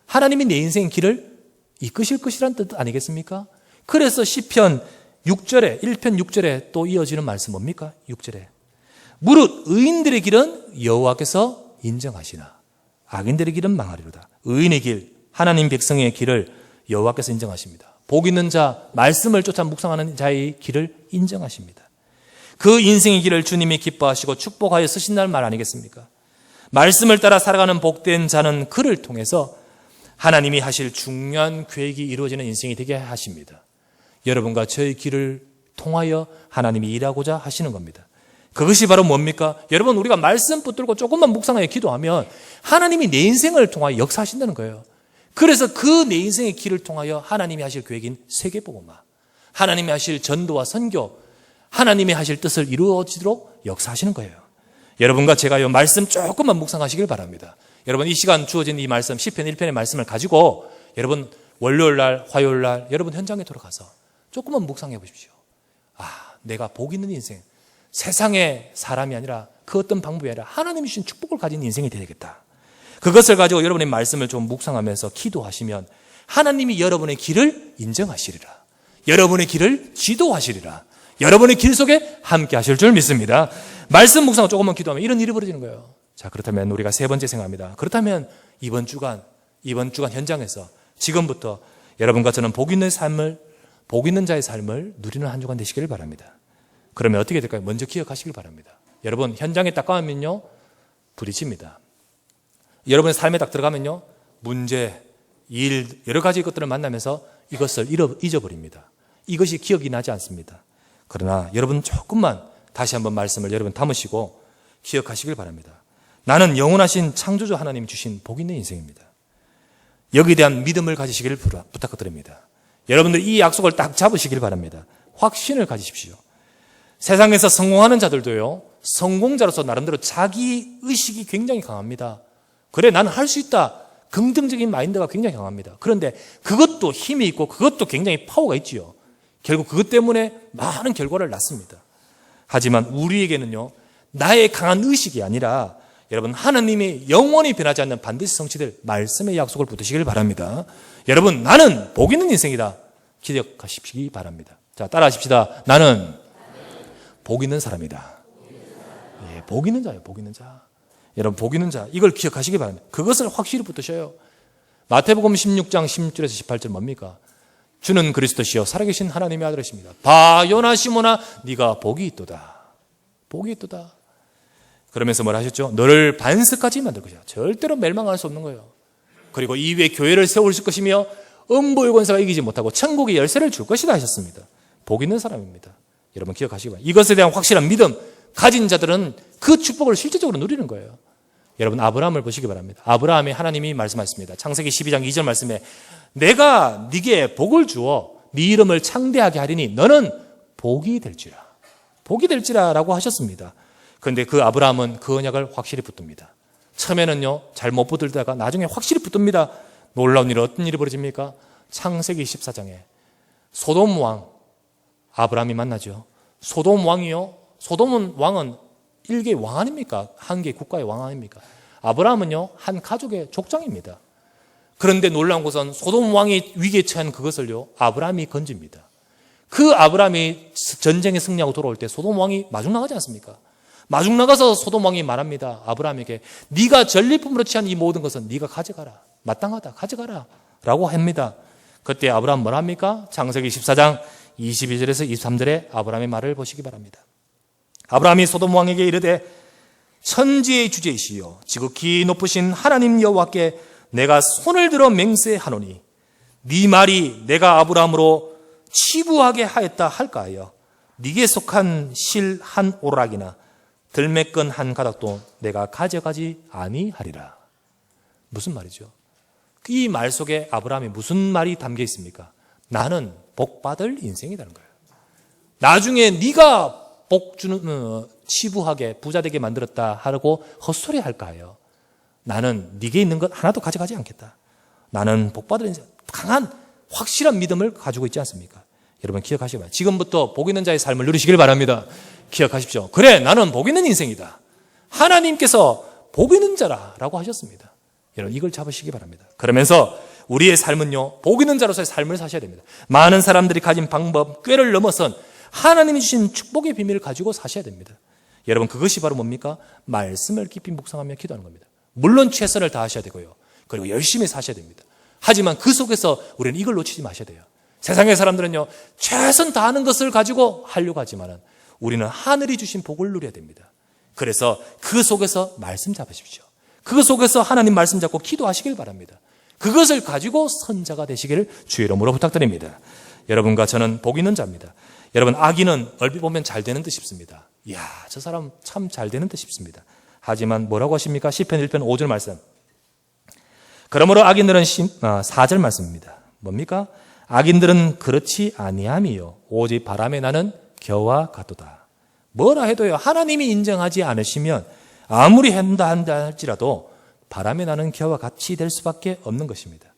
Speaker 1: 하나님이 내 인생의 길을 이끄실 것이라는 뜻 아니겠습니까? 그래서 시편 6절에 1편 6절에 또 이어지는 말씀 뭡니까? 6절에 무릇 의인들의 길은 여호와께서 인정하시나 악인들의 길은 망하리로다. 의인의 길, 하나님 백성의 길을 여호와께서 인정하십니다. 복 있는 자, 말씀을 쫓아 묵상하는 자의 길을 인정하십니다. 그 인생의 길을 주님이 기뻐하시고 축복하여 쓰신다는 말 아니겠습니까? 말씀을 따라 살아가는 복된 자는 그를 통해서 하나님이 하실 중요한 계획이 이루어지는 인생이 되게 하십니다. 여러분과 저의 길을 통하여 하나님이 일하고자 하시는 겁니다. 그것이 바로 뭡니까? 여러분, 우리가 말씀 붙들고 조금만 묵상하여 기도하면 하나님이 내 인생을 통하여 역사하신다는 거예요. 그래서 그 내 인생의 길을 통하여 하나님이 하실 계획인 세계복음화, 하나님이 하실 전도와 선교, 하나님이 하실 뜻을 이루어지도록 역사하시는 거예요. 여러분과 제가요, 말씀 조금만 묵상하시길 바랍니다. 여러분, 이 시간 주어진 이 말씀, 시편 1편의 말씀을 가지고 여러분 월요일 날, 화요일 날 여러분 현장에 돌아가서 조금만 묵상해 보십시오. 내가 복 있는 인생, 세상의 사람이 아니라 그 어떤 방법이 아니라 하나님이 주신 축복을 가진 인생이 되겠다. 그것을 가지고 여러분의 말씀을 좀 묵상하면서 기도하시면 하나님이 여러분의 길을 인정하시리라. 여러분의 길을 지도하시리라. 여러분의 길 속에 함께 하실 줄 믿습니다. 말씀 묵상을 조금만 기도하면 이런 일이 벌어지는 거예요. 자, 그렇다면 우리가 세 번째 생각합니다. 그렇다면 이번 주간 현장에서 지금부터 여러분과 저는 복 있는 자의 삶을 누리는 한 주간 되시기를 바랍니다. 그러면 어떻게 될까요? 먼저 기억하시길 바랍니다. 여러분, 현장에 딱 가면요, 부딪힙니다. 여러분의 삶에 딱 들어가면요, 문제, 일, 여러 가지 것들을 만나면서 이것을 잊어버립니다. 이것이 기억이 나지 않습니다. 그러나 여러분 조금만 다시 한번 말씀을 여러분 담으시고 기억하시길 바랍니다. 나는 영원하신 창조주 하나님 주신 복 있는 인생입니다. 여기에 대한 믿음을 가지시기를 부탁드립니다. 여러분들 이 약속을 딱 잡으시길 바랍니다. 확신을 가지십시오. 세상에서 성공하는 자들도요, 성공자로서 나름대로 자기 의식이 굉장히 강합니다. 그래, 나는 할 수 있다. 긍정적인 마인드가 굉장히 강합니다. 그런데 그것도 힘이 있고 그것도 굉장히 파워가 있지요. 결국 그것 때문에 많은 결과를 낳습니다. 하지만 우리에게는요, 나의 강한 의식이 아니라 여러분, 하나님이 영원히 변하지 않는 반드시 성취될 말씀의 약속을 붙드시길 바랍니다. 여러분, 나는 복 있는 인생이다. 기억하시기 바랍니다. 자, 따라하십시다. 나는 복 있는 사람이다. 예, 복 있는 자예요, 복 있는 자. 여러분, 복 있는 자, 이걸 기억하시기 바랍니다. 그것을 확실히 붙드셔요. 마태복음 16장 16절에서 18절 뭡니까? 주는 그리스도시요 살아계신 하나님의 아들이십니다. 바 요나 시몬아, 네가 복이 있도다. 복이 있도다. 그러면서 뭘 하셨죠? 너를 반석까지 만들 것이야. 절대로 멸망할 수 없는 거예요. 그리고 이 위에 교회를 세우실 것이며 음부의 권세가 이기지 못하고 천국의 열쇠를 줄 것이다 하셨습니다. 복 있는 사람입니다. 여러분 기억하시기 바랍니다. 이것에 대한 확실한 믿음 가진 자들은 그 축복을 실제적으로 누리는 거예요. 여러분, 아브라함을 보시기 바랍니다. 아브라함이 하나님이 말씀하셨습니다. 창세기 12장 2절 말씀에 내가 네게 복을 주어 네 이름을 창대하게 하리니 너는 복이 될지라 라고 하셨습니다. 그런데 그 아브라함은 그 언약을 확실히 붙듭니다. 처음에는요, 잘 못 붙들다가 나중에 확실히 붙듭니다. 놀라운 일은 어떤 일이 벌어집니까? 창세기 14장에 소돔 왕 아브라함이 만나죠. 소돔 왕이요, 소돔 왕은 일개의 왕 아닙니까? 한 개의 국가의 왕 아닙니까? 아브라함은요, 한 가족의 족장입니다. 그런데 놀라운 것은 소돔 왕이 위기에 처한 그것을요, 아브라함이 건집니다. 그 아브라함이 전쟁에 승리하고 돌아올 때 소돔 왕이 마중 나가지 않습니까? 마중 나가서 소돔 왕이 말합니다. 아브라함에게 네가 전리품으로 취한 이 모든 것은 네가 가져가라. 마땅하다. 가져가라. 라고 합니다. 그때 아브라함 뭐라 합니까? 창세기 14장 22절에서 23절에 아브라함의 말을 보시기 바랍니다. 아브라함이 소돔 왕에게 이르되 천지의 주제이시여 지극히 높으신 하나님 여호와께 내가 손을 들어 맹세하노니 네 말이 내가 아브라함으로 치부하게 하였다 할까하여 네게 속한 실 한 오락이나 들매끈 한 가닥도 내가 가져가지 아니하리라. 무슨 말이죠? 이 말 속에 아브라함이 무슨 말이 담겨 있습니까? 나는 복받을 인생이라는 거예요. 나중에 네가 복 주는 치부하게 부자 되게 만들었다 하고 헛소리 할까요? 나는 네게 있는 것 하나도 가져가지 않겠다. 나는 복받을 인생, 강한 확실한 믿음을 가지고 있지 않습니까? 여러분 기억하시기 바랍니다. 지금부터 복 있는 자의 삶을 누리시길 바랍니다. 기억하십시오. 그래, 나는 복 있는 인생이다. 하나님께서 복 있는 자라라고 하셨습니다. 여러분 이걸 잡으시기 바랍니다. 그러면서 우리의 삶은요, 복 있는 자로서의 삶을 사셔야 됩니다. 많은 사람들이 가진 방법, 꾀를 넘어선 하나님이 주신 축복의 비밀을 가지고 사셔야 됩니다. 여러분, 그것이 바로 뭡니까? 말씀을 깊이 묵상하며 기도하는 겁니다. 물론 최선을 다하셔야 되고요. 그리고 열심히 사셔야 됩니다. 하지만 그 속에서 우리는 이걸 놓치지 마셔야 돼요. 세상의 사람들은요, 최선 다하는 것을 가지고 하려고 하지만 우리는 하늘이 주신 복을 누려야 됩니다. 그래서 그 속에서 말씀 잡으십시오. 그 속에서 하나님 말씀 잡고 기도하시길 바랍니다. 그것을 가지고 선자가 되시기를 주의 이름으로 부탁드립니다. 여러분과 저는 복 있는 자입니다. 여러분, 악인은 얼핏 보면 잘 되는 듯 싶습니다. 이야, 저 사람 참 잘 되는 듯 싶습니다. 하지만 뭐라고 하십니까? 시편 1편 5절 말씀. 그러므로 악인들은 4절 말씀입니다. 뭡니까? 악인들은 그렇지 아니함이요 오직 바람에 나는 겨와 같도다. 뭐라 해도요, 하나님이 인정하지 않으시면 아무리 한다 할지라도 바람에 나는 겨와 같이 될 수밖에 없는 것입니다.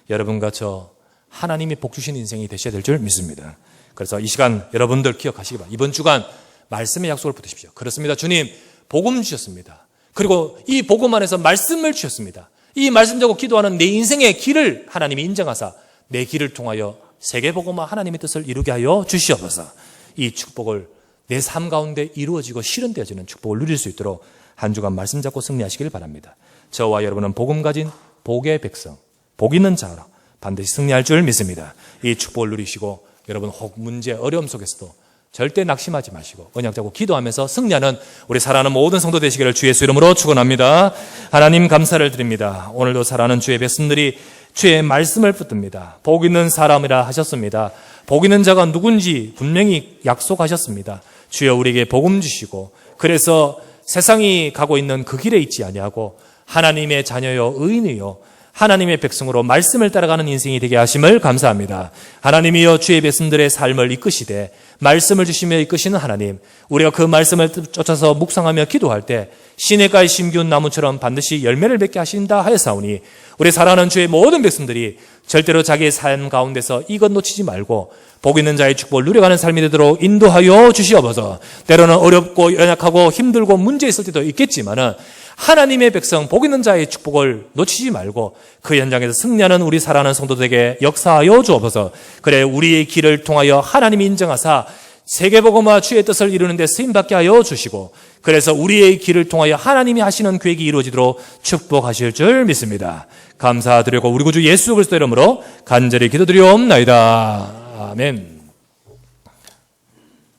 Speaker 1: 여러분과 저 하나님이 복 주신 인생이 되셔야 될 줄 믿습니다. 그래서 이 시간 여러분들 기억하시기 바랍니다. 이번 주간 말씀의 약속을 붙으십시오. 그렇습니다. 주님, 복음 주셨습니다. 그리고 이 복음 안에서 말씀을 주셨습니다. 이 말씀 자고 기도하는 내 인생의 길을 하나님이 인정하사 내 길을 통하여 세계복음화 하나님의 뜻을 이루게 하여 주시옵소서. 이 축복을 내 삶 가운데 이루어지고 실현되어지는 축복을 누릴 수 있도록 한 주간 말씀 잡고 승리하시길 바랍니다. 저와 여러분은 복음 가진 복의 백성, 복 있는 자로 반드시 승리할 줄 믿습니다. 이 축복을 누리시고 여러분 혹 문제, 어려움 속에서도 절대 낙심하지 마시고 언약 잡고 기도하면서 승리하는 우리 사랑하는 모든 성도 되시기를 주 예수 이름으로 축원합니다. 하나님 감사를 드립니다. 오늘도 사랑하는 주의 백성들이 주의 말씀을 붙듭니다. 복 있는 사람이라 하셨습니다. 복 있는 자가 누군지 분명히 약속하셨습니다. 주여 우리에게 복음 주시고 그래서 세상이 가고 있는 그 길에 있지 아니하고 하나님의 자녀요 의인이요 하나님의 백성으로 말씀을 따라가는 인생이 되게 하심을 감사합니다. 하나님이여 주의 백성들의 삶을 이끄시되 말씀을 주시며 이끄시는 하나님, 우리가 그 말씀을 쫓아서 묵상하며 기도할 때 시냇가에 심기운 나무처럼 반드시 열매를 맺게 하신다 하였사오니 우리 사랑하는 주의 모든 백성들이 절대로 자기의 삶 가운데서 이것 놓치지 말고 복 있는 자의 축복을 누려가는 삶이 되도록 인도하여 주시옵소서. 때로는 어렵고 연약하고 힘들고 문제 있을 때도 있겠지만은 하나님의 백성 복 있는 자의 축복을 놓치지 말고 그 현장에서 승리하는 우리 사랑하는 성도들에게 역사하여 주옵소서. 그래 우리의 길을 통하여 하나님이 인정하사 세계복음화 주의 뜻을 이루는 데 쓰임받게 하여 주시고 그래서 우리의 길을 통하여 하나님이 하시는 계획이 이루어지도록 축복하실 줄 믿습니다. 감사드리고 우리 구주 예수 그리스도 이름으로 간절히 기도드리옵나이다. 아멘.